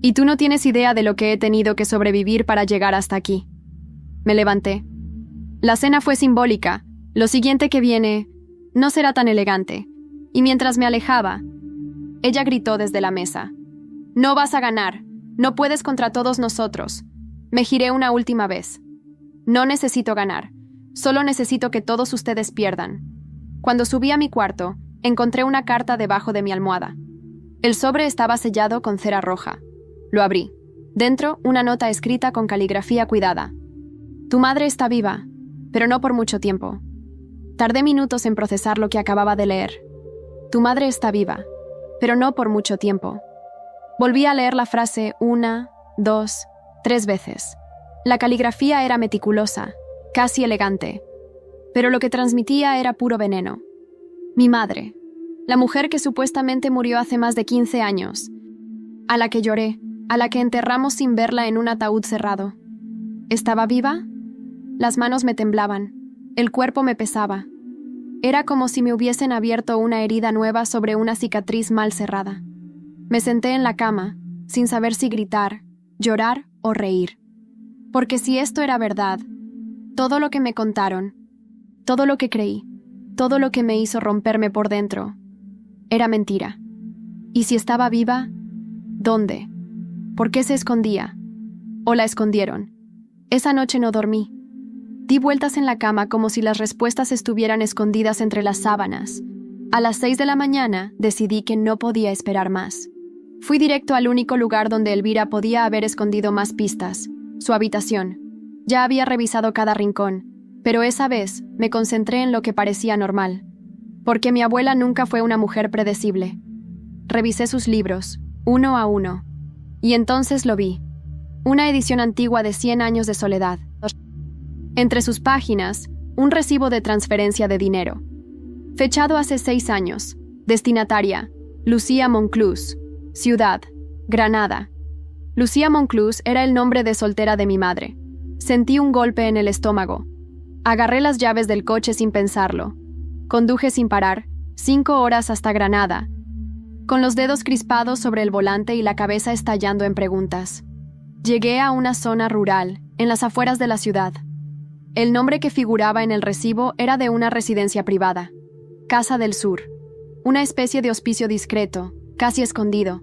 Y tú no tienes idea de lo que he tenido que sobrevivir para llegar hasta aquí. Me levanté. La cena fue simbólica. Lo siguiente que viene no será tan elegante. Y mientras me alejaba, ella gritó desde la mesa. No vas a ganar. No puedes contra todos nosotros. Me giré una última vez. No necesito ganar. Solo necesito que todos ustedes pierdan. Cuando subí a mi cuarto, encontré una carta debajo de mi almohada. El sobre estaba sellado con cera roja. Lo abrí. Dentro, una nota escrita con caligrafía cuidada. Tu madre está viva, pero no por mucho tiempo. Tardé minutos en procesar lo que acababa de leer. Tu madre está viva, pero no por mucho tiempo. Volví a leer la frase 1, 2, 3 veces. La caligrafía era meticulosa, casi elegante, pero lo que transmitía era puro veneno. Mi madre, la mujer que supuestamente murió hace más de 15 años, a la que lloré, a la que enterramos sin verla en un ataúd cerrado. ¿Estaba viva? Las manos me temblaban, el cuerpo me pesaba. Era como si me hubiesen abierto una herida nueva sobre una cicatriz mal cerrada. Me senté en la cama, sin saber si gritar, llorar o reír. Porque si esto era verdad, todo lo que me contaron, todo lo que creí, todo lo que me hizo romperme por dentro, era mentira. Y si estaba viva, ¿dónde? ¿Por qué se escondía? ¿O la escondieron? Esa noche no dormí. Di vueltas en la cama como si las respuestas estuvieran escondidas entre las sábanas. A las 6 de la mañana decidí que no podía esperar más. Fui directo al único lugar donde Elvira podía haber escondido más pistas. Su habitación. Ya había revisado cada rincón, pero esa vez me concentré en lo que parecía normal, porque mi abuela nunca fue una mujer predecible. Revisé sus libros, uno a uno, y entonces lo vi. Una edición antigua de 100 años de soledad. Entre sus páginas, un recibo de transferencia de dinero. Fechado hace 6 años. Destinataria, Lucía Monclús. Ciudad, Granada. Lucía Monclús era el nombre de soltera de mi madre. Sentí un golpe en el estómago. Agarré las llaves del coche sin pensarlo. Conduje sin parar, 5 horas hasta Granada, con los dedos crispados sobre el volante y la cabeza estallando en preguntas. Llegué a una zona rural, en las afueras de la ciudad. El nombre que figuraba en el recibo era de una residencia privada. Casa del Sur. Una especie de hospicio discreto, casi escondido.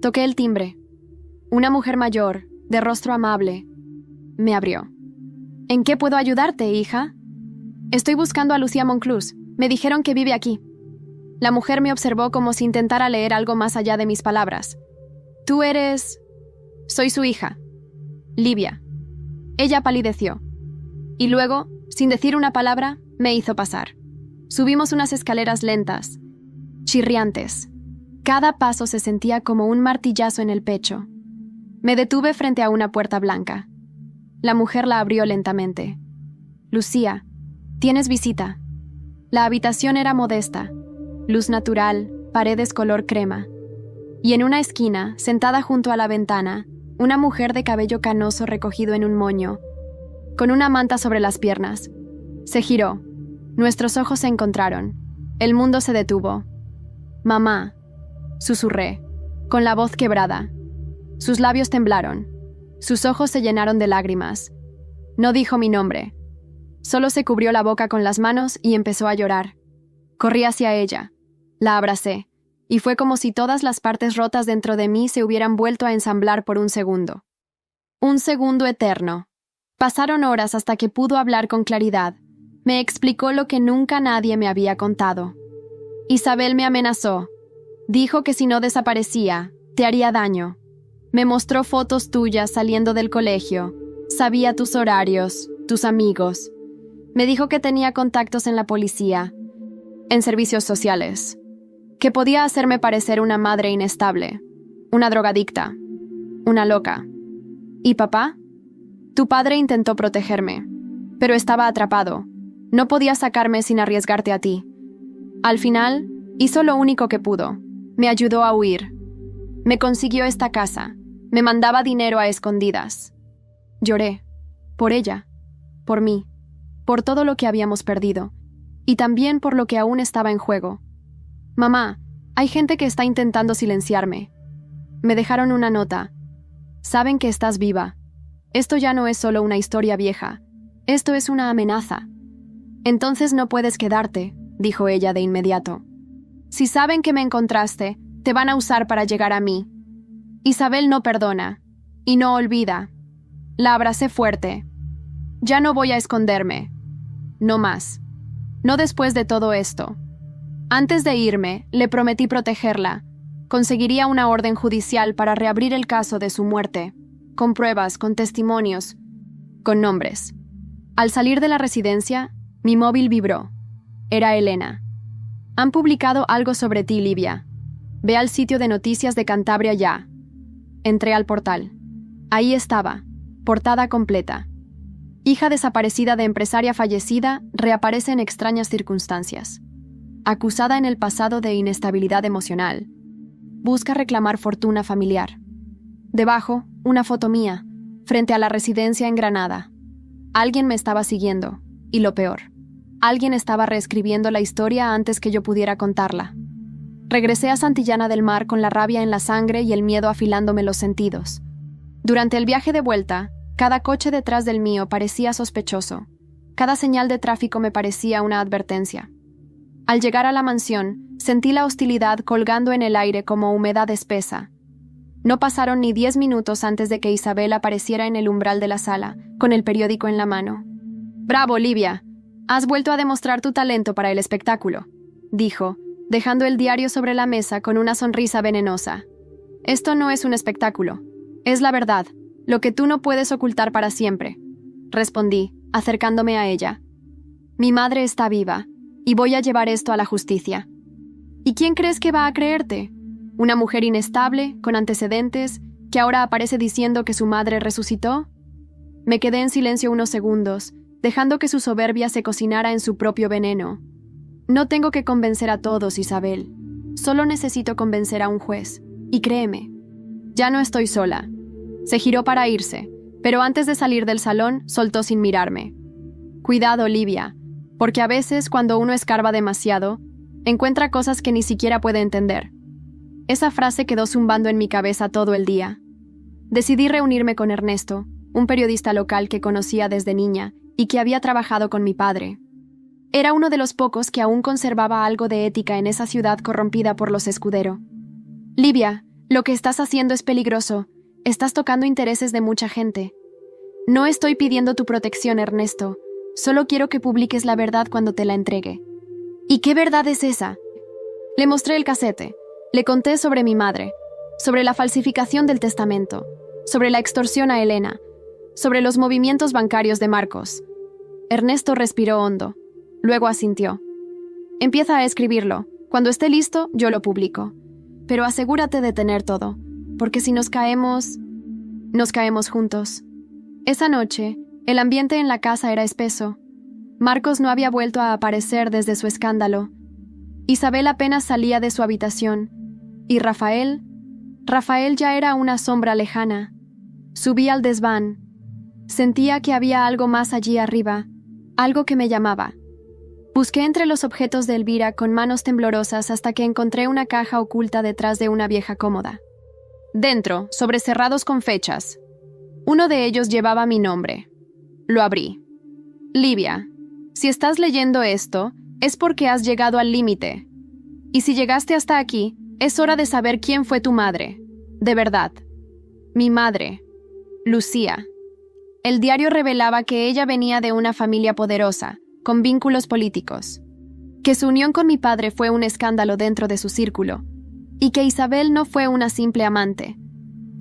Toqué el timbre. Una mujer mayor, de rostro amable, me abrió. ¿En qué puedo ayudarte, hija? Estoy buscando a Lucía Monclús. Me dijeron que vive aquí. La mujer me observó como si intentara leer algo más allá de mis palabras. Tú eres... Soy su hija, Livia. Ella palideció. Y luego, sin decir una palabra, me hizo pasar. Subimos unas escaleras lentas, chirriantes. Cada paso se sentía como un martillazo en el pecho. Me detuve frente a una puerta blanca. La mujer la abrió lentamente. Lucía, tienes visita. La habitación era modesta. luz natural, paredes color crema. Y en una esquina, sentada junto a la ventana, una mujer de cabello canoso recogido en un moño, con una manta sobre las piernas. Se giró. Nuestros ojos se encontraron. El mundo se detuvo. «Mamá», susurré, con la voz quebrada. Sus labios temblaron. Sus ojos se llenaron de lágrimas. No dijo mi nombre. Solo se cubrió la boca con las manos y empezó a llorar. Corrí hacia ella. La abracé, y fue como si todas las partes rotas dentro de mí se hubieran vuelto a ensamblar por un segundo. Un segundo eterno. Pasaron horas hasta que pudo hablar con claridad. Me explicó lo que nunca nadie me había contado. Isabel me amenazó. Dijo que si no desaparecía, te haría daño. Me mostró fotos tuyas saliendo del colegio. Sabía tus horarios, tus amigos. Me dijo que tenía contactos en la policía, en servicios sociales, que podía hacerme parecer una madre inestable, una drogadicta, una loca. ¿Y papá? Tu padre intentó protegerme, pero estaba atrapado. No podía sacarme sin arriesgarte a ti. Al final, hizo lo único que pudo. Me ayudó a huir. Me consiguió esta casa. Me mandaba dinero a escondidas. Lloré. Por ella. Por mí. Por todo lo que habíamos perdido. Y también por lo que aún estaba en juego. Mamá, hay gente que está intentando silenciarme. Me dejaron una nota. Saben que estás viva. Esto ya no es solo una historia vieja. Esto es una amenaza. Entonces no puedes quedarte, dijo ella de inmediato. Si saben que me encontraste, te van a usar para llegar a mí. Isabel no perdona. Y no olvida. La abracé fuerte. Ya no voy a esconderme. No más. No después de todo esto. Antes de irme, le prometí protegerla. Conseguiría una orden judicial para reabrir el caso de su muerte, con pruebas, con testimonios, con nombres. Al salir de la residencia, mi móvil vibró. Era Elena. Han publicado algo sobre ti, Livia. Ve al sitio de noticias de Cantabria ya. Entré al portal. Ahí estaba, portada completa. Hija desaparecida de empresaria fallecida reaparece en extrañas circunstancias. Acusada en el pasado de inestabilidad emocional. Busca reclamar fortuna familiar. Debajo, una foto mía, frente a la residencia en Granada. Alguien me estaba siguiendo, y lo peor, alguien estaba reescribiendo la historia antes que yo pudiera contarla. Regresé a Santillana del Mar con la rabia en la sangre y el miedo afilándome los sentidos. Durante el viaje de vuelta, cada coche detrás del mío parecía sospechoso. Cada señal de tráfico me parecía una advertencia. Al llegar a la mansión, sentí la hostilidad colgando en el aire como humedad espesa. No pasaron ni 10 minutos antes de que Isabel apareciera en el umbral de la sala, con el periódico en la mano. «Bravo, Livia. Has vuelto a demostrar tu talento para el espectáculo», dijo, dejando el diario sobre la mesa con una sonrisa venenosa. «Esto no es un espectáculo. Es la verdad, lo que tú no puedes ocultar para siempre», respondí, acercándome a ella. «Mi madre está viva, y voy a llevar esto a la justicia». «¿Y quién crees que va a creerte? ¿Una mujer inestable, con antecedentes, que ahora aparece diciendo que su madre resucitó?» Me quedé en silencio unos segundos, dejando que su soberbia se cocinara en su propio veneno. No tengo que convencer a todos, Isabel. Solo necesito convencer a un juez. Y créeme, ya no estoy sola. Se giró para irse, pero antes de salir del salón, soltó sin mirarme. Cuidado, Livia, porque a veces cuando uno escarba demasiado, encuentra cosas que ni siquiera puede entender. Esa frase quedó zumbando en mi cabeza todo el día. Decidí reunirme con Ernesto, un periodista local que conocía desde niña y que había trabajado con mi padre. Era uno de los pocos que aún conservaba algo de ética en esa ciudad corrompida por los Escudero. «Livia, lo que estás haciendo es peligroso. Estás tocando intereses de mucha gente. No estoy pidiendo tu protección, Ernesto. Solo quiero que publiques la verdad cuando te la entregue». «¿Y qué verdad es esa?» Le mostré el casete. Le conté sobre mi madre, sobre la falsificación del testamento, sobre la extorsión a Elena, sobre los movimientos bancarios de Marcos. Ernesto respiró hondo. Luego asintió. «Empieza a escribirlo. Cuando esté listo, yo lo publico. Pero asegúrate de tener todo, porque si nos caemos juntos». Esa noche, el ambiente en la casa era espeso. Marcos no había vuelto a aparecer desde su escándalo. Isabel apenas salía de su habitación, y Rafael ya era una sombra lejana. Subí al desván. Sentía que había algo más allí arriba, algo que me llamaba. Busqué entre los objetos de Elvira con manos temblorosas hasta que encontré una caja oculta detrás de una vieja cómoda. Dentro, sobrecerrados con fechas. Uno de ellos llevaba mi nombre. Lo abrí. Livia, si estás leyendo esto, es porque has llegado al límite. Y si llegaste hasta aquí, es hora de saber quién fue tu madre. De verdad. Mi madre, Lucía. El diario revelaba que ella venía de una familia poderosa, con vínculos políticos, que su unión con mi padre fue un escándalo dentro de su círculo, y que Isabel no fue una simple amante,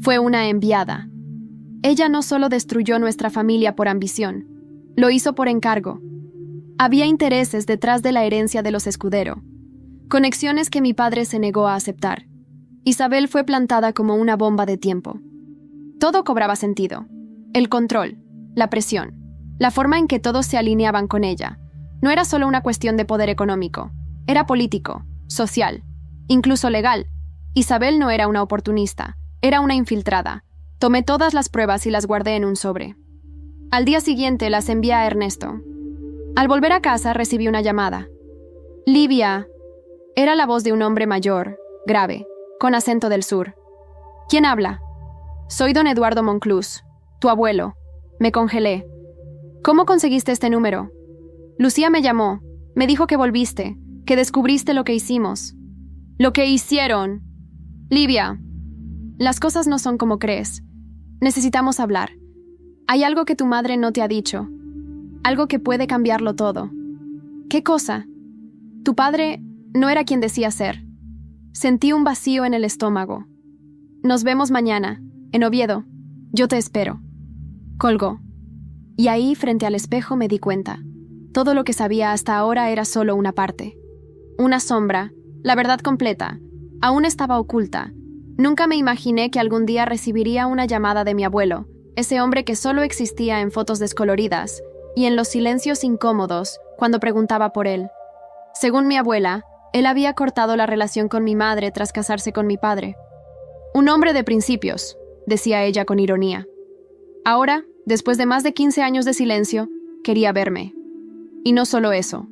fue una enviada. Ella no solo destruyó nuestra familia por ambición, lo hizo por encargo. Había intereses detrás de la herencia de los Escudero, conexiones que mi padre se negó a aceptar. Isabel fue plantada como una bomba de tiempo. Todo cobraba sentido. El control, la presión, la forma en que todos se alineaban con ella. No era solo una cuestión de poder económico, era político, social, incluso legal. Isabel no era una oportunista, era una infiltrada. Tomé todas las pruebas y las guardé en un sobre. Al día siguiente las envié a Ernesto. Al volver a casa recibí una llamada. Livia. Era la voz de un hombre mayor, grave, con acento del sur. ¿Quién habla? Soy don Eduardo Monclús, tu abuelo. Me congelé. ¿Cómo conseguiste este número? Lucía me llamó. Me dijo que volviste, que descubriste lo que hicimos. Lo que hicieron. Livia, las cosas no son como crees. Necesitamos hablar. Hay algo que tu madre no te ha dicho. Algo que puede cambiarlo todo. ¿Qué cosa? Tu padre no era quien decía ser. Sentí un vacío en el estómago. Nos vemos mañana, en Oviedo. Yo te espero. Colgó. Y ahí, frente al espejo, me di cuenta. Todo lo que sabía hasta ahora era solo una parte. Una sombra, la verdad completa, aún estaba oculta. Nunca me imaginé que algún día recibiría una llamada de mi abuelo, ese hombre que solo existía en fotos descoloridas y en los silencios incómodos cuando preguntaba por él. Según mi abuela, él había cortado la relación con mi madre tras casarse con mi padre. Un hombre de principios, decía ella con ironía. Ahora, después de más de 15 años de silencio, quería verme. Y no solo eso.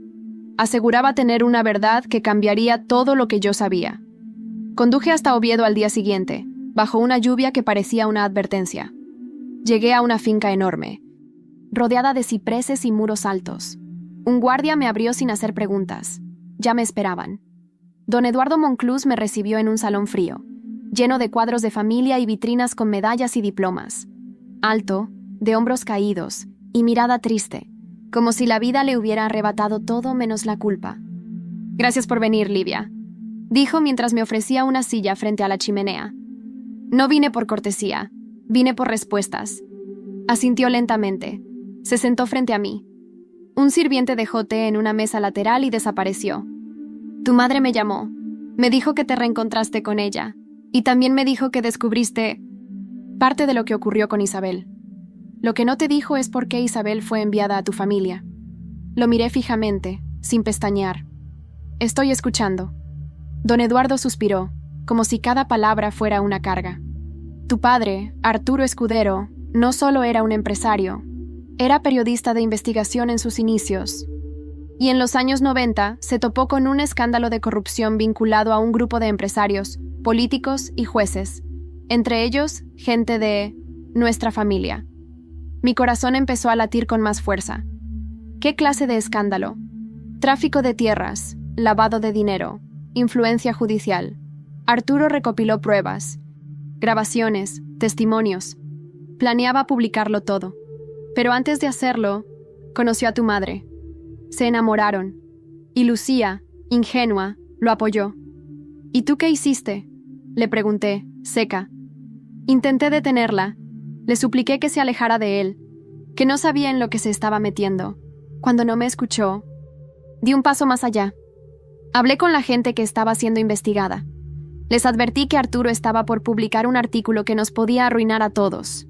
Aseguraba tener una verdad que cambiaría todo lo que yo sabía. Conduje hasta Oviedo al día siguiente, bajo una lluvia que parecía una advertencia. Llegué a una finca enorme, rodeada de cipreses y muros altos. Un guardia me abrió sin hacer preguntas. Ya me esperaban. Don Eduardo Monclús me recibió en un salón frío, lleno de cuadros de familia y vitrinas con medallas y diplomas. Alto, de hombros caídos y mirada triste, como si la vida le hubiera arrebatado todo menos la culpa. Gracias por venir, Livia, dijo mientras me ofrecía una silla frente a la chimenea. No vine por cortesía, vine por respuestas. Asintió lentamente. Se sentó frente a mí. Un sirviente dejó té en una mesa lateral y desapareció. Tu madre me llamó. Me dijo que te reencontraste con ella. Y también me dijo que descubriste parte de lo que ocurrió con Isabel. Lo que no te dijo es por qué Isabel fue enviada a tu familia. Lo miré fijamente, sin pestañear. Estoy escuchando. Don Eduardo suspiró, como si cada palabra fuera una carga. Tu padre, Arturo Escudero, no solo era un empresario, era periodista de investigación en sus inicios. Y en los años 90 se topó con un escándalo de corrupción vinculado a un grupo de empresarios, políticos y jueces, entre ellos gente de nuestra familia. Mi corazón empezó a latir con más fuerza. ¿Qué clase de escándalo? Tráfico de tierras, lavado de dinero, influencia judicial. Arturo recopiló pruebas, grabaciones, testimonios. Planeaba publicarlo todo. Pero antes de hacerlo, conoció a tu madre. Se enamoraron. Y Lucía, ingenua, lo apoyó. ¿Y tú qué hiciste?, le pregunté, seca. Intenté detenerla. Le supliqué que se alejara de él, que no sabía en lo que se estaba metiendo. Cuando no me escuchó, di un paso más allá. Hablé con la gente que estaba siendo investigada. Les advertí que Arturo estaba por publicar un artículo que nos podía arruinar a todos.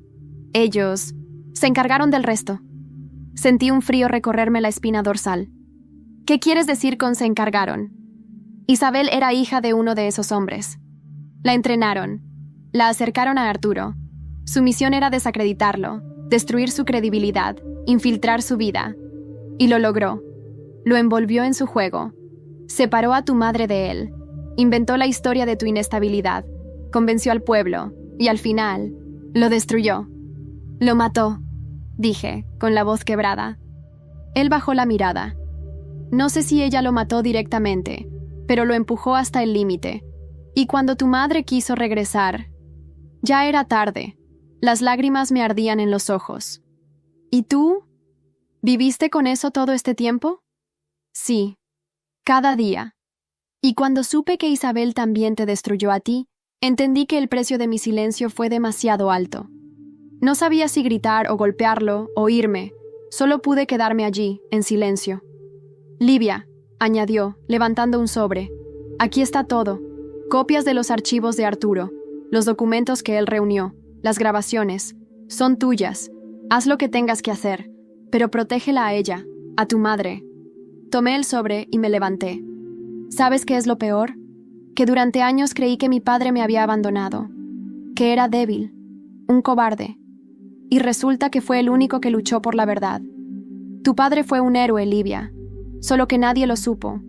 Ellos se encargaron del resto. Sentí un frío recorrerme la espina dorsal. ¿Qué quieres decir con se encargaron? Isabel era hija de uno de esos hombres. La entrenaron, la acercaron a Arturo. Su misión era desacreditarlo, destruir su credibilidad, infiltrar su vida. Y lo logró. Lo envolvió en su juego. Separó a tu madre de él. Inventó la historia de tu inestabilidad. Convenció al pueblo. Y al final, lo destruyó. Lo mató, dije, con la voz quebrada. Él bajó la mirada. No sé si ella lo mató directamente, pero lo empujó hasta el límite. Y cuando tu madre quiso regresar, ya era tarde. Las lágrimas me ardían en los ojos. ¿Y tú? ¿Viviste con eso todo este tiempo? Sí, cada día. Y cuando supe que Isabel también te destruyó a ti, entendí que el precio de mi silencio fue demasiado alto. No sabía si gritar o golpearlo o irme. Solo pude quedarme allí, en silencio. Livia, añadió, levantando un sobre. Aquí está todo. Copias de los archivos de Arturo, los documentos que él reunió, las grabaciones. Son tuyas. Haz lo que tengas que hacer, pero protégela a ella, a tu madre. Tomé el sobre y me levanté. ¿Sabes qué es lo peor? Que durante años creí que mi padre me había abandonado, que era débil, un cobarde. Y resulta que fue el único que luchó por la verdad. Tu padre fue un héroe, Livia, solo que nadie lo supo.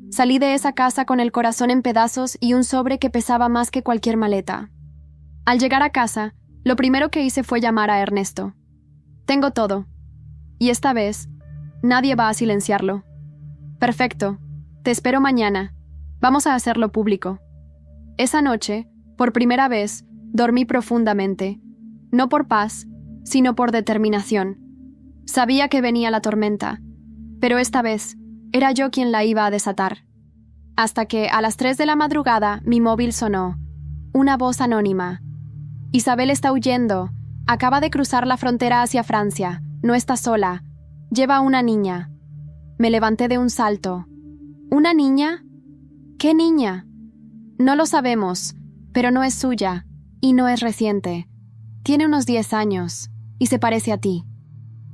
Salí de esa casa con el corazón en pedazos y un sobre que pesaba más que cualquier maleta. Al llegar a casa, lo primero que hice fue llamar a Ernesto. Tengo todo. Y esta vez, nadie va a silenciarlo. Perfecto. Te espero mañana. Vamos a hacerlo público. Esa noche, por primera vez, dormí profundamente. No por paz, sino por determinación. Sabía que venía la tormenta, pero esta vez era yo quien la iba a desatar. Hasta que, a las 3 de la madrugada, mi móvil sonó. Una voz anónima. Isabel está huyendo. Acaba de cruzar la frontera hacia Francia. No está sola. Lleva una niña. Me levanté de un salto. ¿Una niña? ¿Qué niña? No lo sabemos, pero no es suya, y no es reciente. Tiene unos 10 años, y se parece a ti.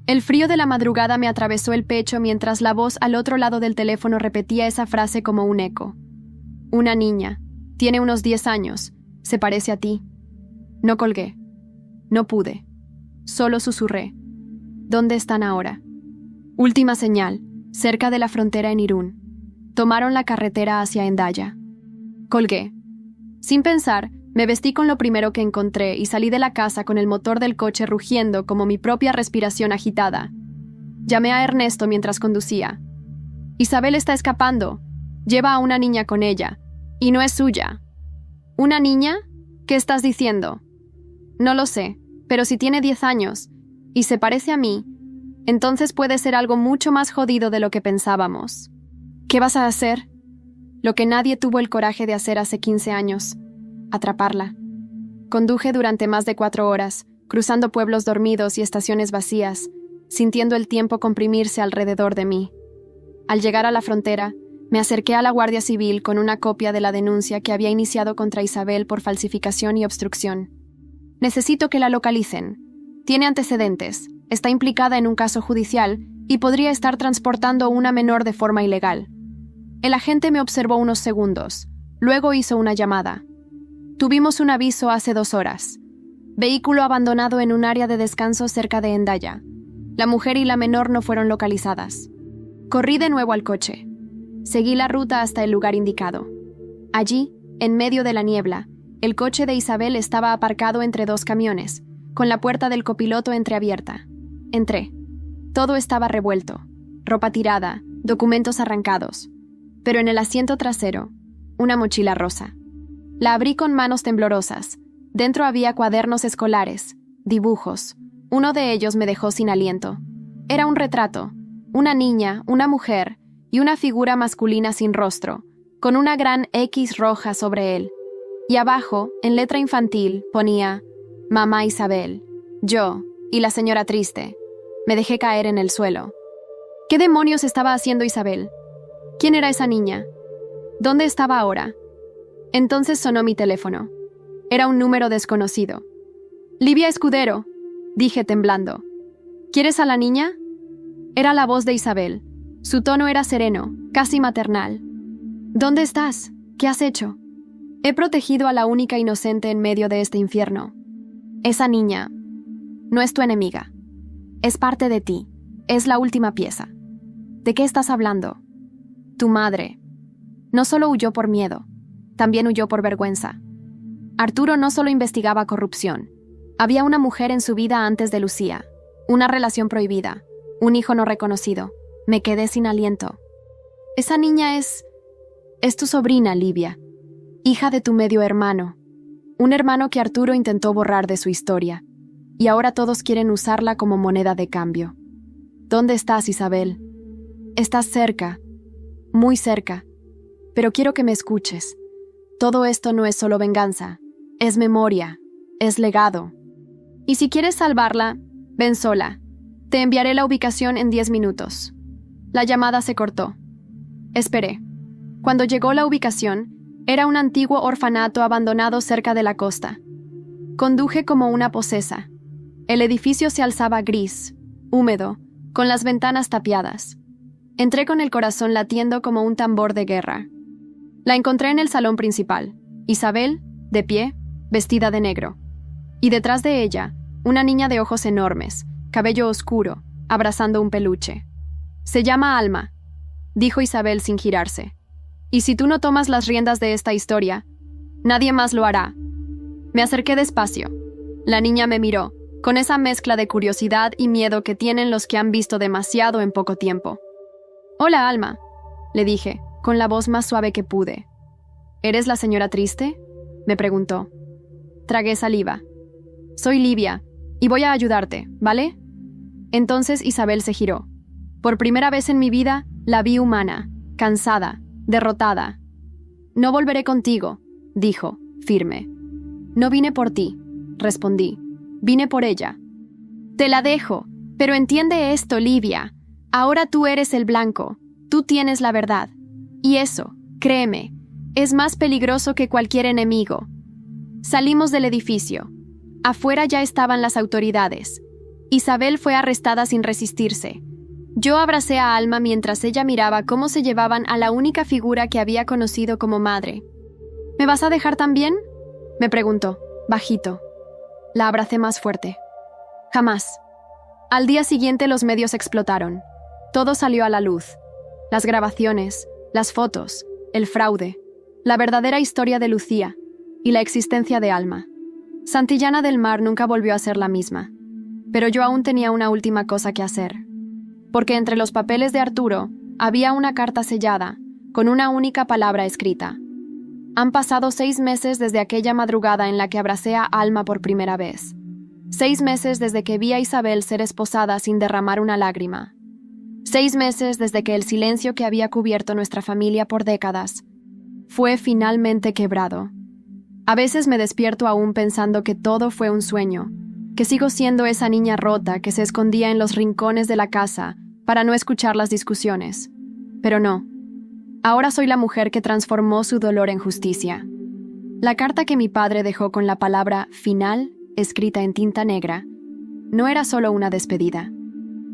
El frío de la madrugada me atravesó el pecho mientras la voz al otro lado del teléfono repetía esa frase como un eco. Una niña. Tiene unos 10 años. Se parece a ti. No colgué. No pude. Solo susurré. ¿Dónde están ahora? Última señal, cerca de la frontera en Irún. Tomaron la carretera hacia Hendaya. Colgué. Sin pensar, me vestí con lo primero que encontré y salí de la casa con el motor del coche rugiendo como mi propia respiración agitada. Llamé a Ernesto mientras conducía. Isabel está escapando. Lleva a una niña con ella. Y no es suya. ¿Una niña? ¿Qué estás diciendo? No lo sé, pero si tiene 10 años y se parece a mí, entonces puede ser algo mucho más jodido de lo que pensábamos. ¿Qué vas a hacer? Lo que nadie tuvo el coraje de hacer hace 15 años. Atraparla. Conduje durante más de 4 horas, cruzando pueblos dormidos y estaciones vacías, sintiendo el tiempo comprimirse alrededor de mí. Al llegar a la frontera, me acerqué a la Guardia Civil con una copia de la denuncia que había iniciado contra Isabel por falsificación y obstrucción. Necesito que la localicen. Tiene antecedentes, está implicada en un caso judicial y podría estar transportando una menor de forma ilegal. El agente me observó unos segundos, luego hizo una llamada. Tuvimos un aviso hace 2 horas. Vehículo abandonado en un área de descanso cerca de Hendaya. La mujer y la menor no fueron localizadas. Corrí de nuevo al coche. Seguí la ruta hasta el lugar indicado. Allí, en medio de la niebla, el coche de Isabel estaba aparcado entre 2 camiones, con la puerta del copiloto entreabierta. Entré. Todo estaba revuelto. Ropa tirada, documentos arrancados. Pero en el asiento trasero, una mochila rosa. La abrí con manos temblorosas. Dentro había cuadernos escolares, dibujos. Uno de ellos me dejó sin aliento. Era un retrato, una niña, una mujer y una figura masculina sin rostro, con una gran X roja sobre él. Y abajo, en letra infantil, ponía «Mamá Isabel, yo y la señora triste». Me dejé caer en el suelo. ¿Qué demonios estaba haciendo Isabel? ¿Quién era esa niña? ¿Dónde estaba ahora? Entonces sonó mi teléfono. Era un número desconocido. «Livia Escudero», dije temblando. ¿Quieres a la niña? Era la voz de Isabel. Su tono era sereno, casi maternal. ¿Dónde estás? ¿Qué has hecho? He protegido a la única inocente en medio de este infierno. Esa niña no es tu enemiga. Es parte de ti. Es la última pieza. ¿De qué estás hablando? Tu madre no solo huyó por miedo, también huyó por vergüenza. Arturo no solo investigaba corrupción. Había una mujer en su vida antes de Lucía, una relación prohibida, un hijo no reconocido. Me quedé sin aliento. Esa niña es tu sobrina, Livia, hija de tu medio hermano. Un hermano que Arturo intentó borrar de su historia, y ahora todos quieren usarla como moneda de cambio. ¿Dónde estás, Isabel? Estás cerca, muy cerca, pero quiero que me escuches. Todo esto no es solo venganza, es memoria, es legado. Y si quieres salvarla, ven sola. Te enviaré la ubicación en 10 minutos. La llamada se cortó. Esperé. Cuando llegó la ubicación, era un antiguo orfanato abandonado cerca de la costa. Conduje como una posesa. El edificio se alzaba gris, húmedo, con las ventanas tapiadas. Entré con el corazón latiendo como un tambor de guerra. La encontré en el salón principal, Isabel, de pie, vestida de negro. Y detrás de ella, una niña de ojos enormes, cabello oscuro, abrazando un peluche. «Se llama Alma», dijo Isabel sin girarse. «Y si tú no tomas las riendas de esta historia, nadie más lo hará». Me acerqué despacio. La niña me miró, con esa mezcla de curiosidad y miedo que tienen los que han visto demasiado en poco tiempo. «Hola, Alma», le dije, con la voz más suave que pude. «¿Eres la señora triste?», me preguntó. Tragué saliva. «Soy Livia, y voy a ayudarte, ¿vale?». Entonces Isabel se giró. Por primera vez en mi vida, la vi humana, cansada, derrotada. «No volveré contigo», dijo, firme. «No vine por ti», respondí. «Vine por ella». «Te la dejo, pero entiende esto, Livia. Ahora tú eres el blanco. Tú tienes la verdad. Y eso, créeme, es más peligroso que cualquier enemigo». Salimos del edificio. Afuera ya estaban las autoridades. Isabel fue arrestada sin resistirse. Yo abracé a Alma mientras ella miraba cómo se llevaban a la única figura que había conocido como madre. «¿Me vas a dejar también?», me preguntó, bajito. La abracé más fuerte. «Jamás». Al día siguiente los medios explotaron. Todo salió a la luz. Las grabaciones, las fotos, el fraude, la verdadera historia de Lucía y la existencia de Alma. Santillana del Mar nunca volvió a ser la misma. Pero yo aún tenía una última cosa que hacer. Porque entre los papeles de Arturo había una carta sellada, con una única palabra escrita. Han pasado 6 meses desde aquella madrugada en la que abracé a Alma por primera vez. 6 meses desde que vi a Isabel ser esposada sin derramar una lágrima. 6 meses desde que el silencio que había cubierto nuestra familia por décadas fue finalmente quebrado. A veces me despierto aún pensando que todo fue un sueño, que sigo siendo esa niña rota que se escondía en los rincones de la casa para no escuchar las discusiones. Pero no. Ahora soy la mujer que transformó su dolor en justicia. La carta que mi padre dejó con la palabra «final» escrita en tinta negra no era solo una despedida.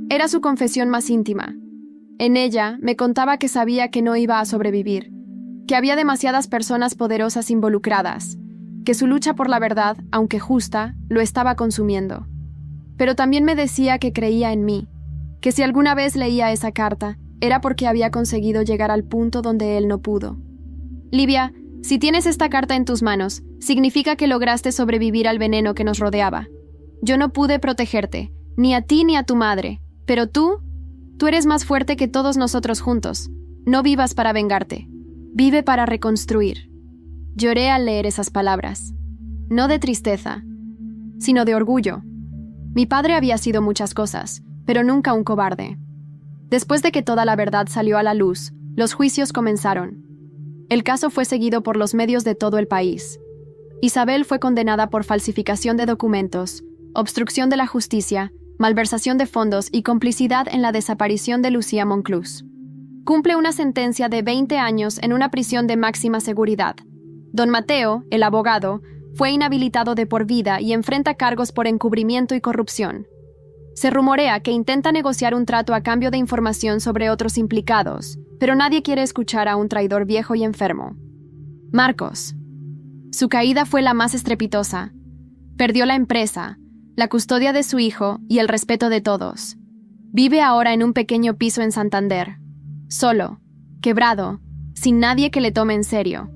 Era su confesión más íntima. En ella me contaba que sabía que no iba a sobrevivir, que había demasiadas personas poderosas involucradas, que su lucha por la verdad, aunque justa, lo estaba consumiendo. Pero también me decía que creía en mí, que si alguna vez leía esa carta, era porque había conseguido llegar al punto donde él no pudo. «Livia, si tienes esta carta en tus manos, significa que lograste sobrevivir al veneno que nos rodeaba. Yo no pude protegerte, ni a ti ni a tu madre, pero tú eres más fuerte que todos nosotros juntos. No vivas para vengarte, vive para reconstruir». Lloré al leer esas palabras, no de tristeza, sino de orgullo. Mi padre había sido muchas cosas, pero nunca un cobarde. Después de que toda la verdad salió a la luz, los juicios comenzaron. El caso fue seguido por los medios de todo el país. Isabel fue condenada por falsificación de documentos, obstrucción de la justicia, malversación de fondos y complicidad en la desaparición de Lucía Monclús. Cumple una sentencia de 20 años en una prisión de máxima seguridad. Don Mateo, el abogado, fue inhabilitado de por vida y enfrenta cargos por encubrimiento y corrupción. Se rumorea que intenta negociar un trato a cambio de información sobre otros implicados, Pero nadie quiere escuchar a un traidor viejo y enfermo. Marcos. Su caída fue la más estrepitosa. Perdió la empresa, la custodia de su hijo y el respeto de todos. Vive ahora en un pequeño piso en Santander, solo, quebrado, sin nadie que le tome en serio.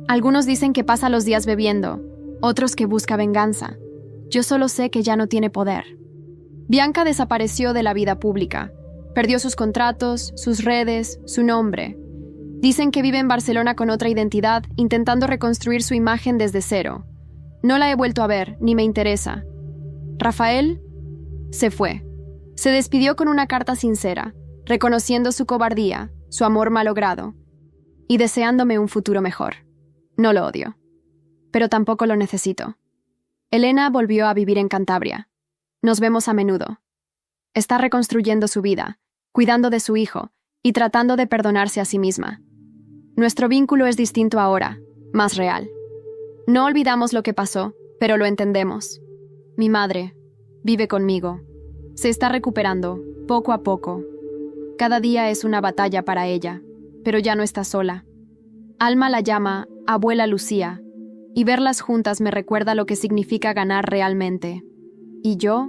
Algunos dicen que pasa los días bebiendo, otros que busca venganza. Yo solo sé que ya no tiene poder. Bianca desapareció de la vida pública. Perdió sus contratos, sus redes, su nombre. Dicen que vive en Barcelona con otra identidad, intentando reconstruir su imagen desde cero. No la he vuelto a ver, ni me interesa. Rafael se fue. Se despidió con una carta sincera, reconociendo su cobardía, su amor malogrado, y deseándome un futuro mejor. No lo odio, pero tampoco lo necesito. Elena volvió a vivir en Cantabria. Nos vemos a menudo. Está reconstruyendo su vida, cuidando de su hijo y tratando de perdonarse a sí misma. Nuestro vínculo es distinto ahora, más real. No olvidamos lo que pasó, pero lo entendemos. Mi madre vive conmigo. Se está recuperando, poco a poco. Cada día es una batalla para ella, pero ya no está sola. Alma la llama Abuela Lucía, y verlas juntas me recuerda lo que significa ganar realmente. ¿Y yo?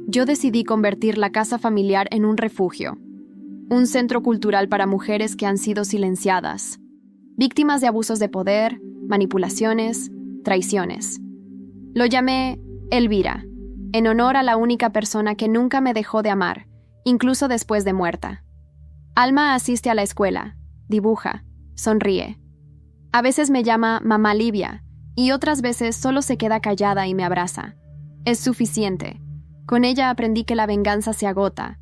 Yo decidí convertir la casa familiar en un refugio, un centro cultural para mujeres que han sido silenciadas, víctimas de abusos de poder, manipulaciones, traiciones. Lo llamé Elvira, en honor a la única persona que nunca me dejó de amar, incluso después de muerta. Alma asiste a la escuela, dibuja, sonríe. A veces me llama Mamá Livia, y otras veces solo se queda callada y me abraza. Es suficiente. Con ella aprendí que la venganza se agota.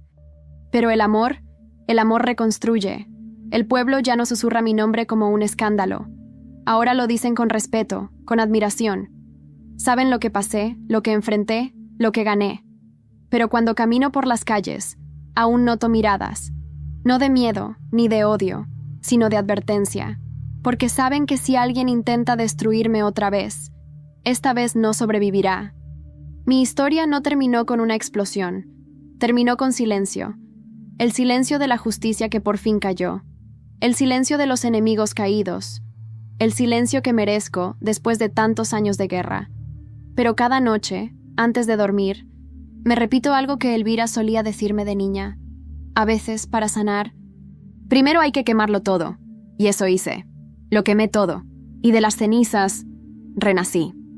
Pero el amor reconstruye. El pueblo ya no susurra mi nombre como un escándalo. Ahora lo dicen con respeto, con admiración. Saben lo que pasé, lo que enfrenté, lo que gané. Pero cuando camino por las calles, aún noto miradas. No de miedo, ni de odio, sino de advertencia. Porque saben que si alguien intenta destruirme otra vez, esta vez no sobrevivirá. Mi historia no terminó con una explosión. Terminó con silencio. El silencio de la justicia que por fin cayó. El silencio de los enemigos caídos. El silencio que merezco después de tantos años de guerra. Pero cada noche, antes de dormir, me repito algo que Elvira solía decirme de niña. A veces, para sanar, primero hay que quemarlo todo. Y eso hice. Lo quemé todo. Y de las cenizas, renací.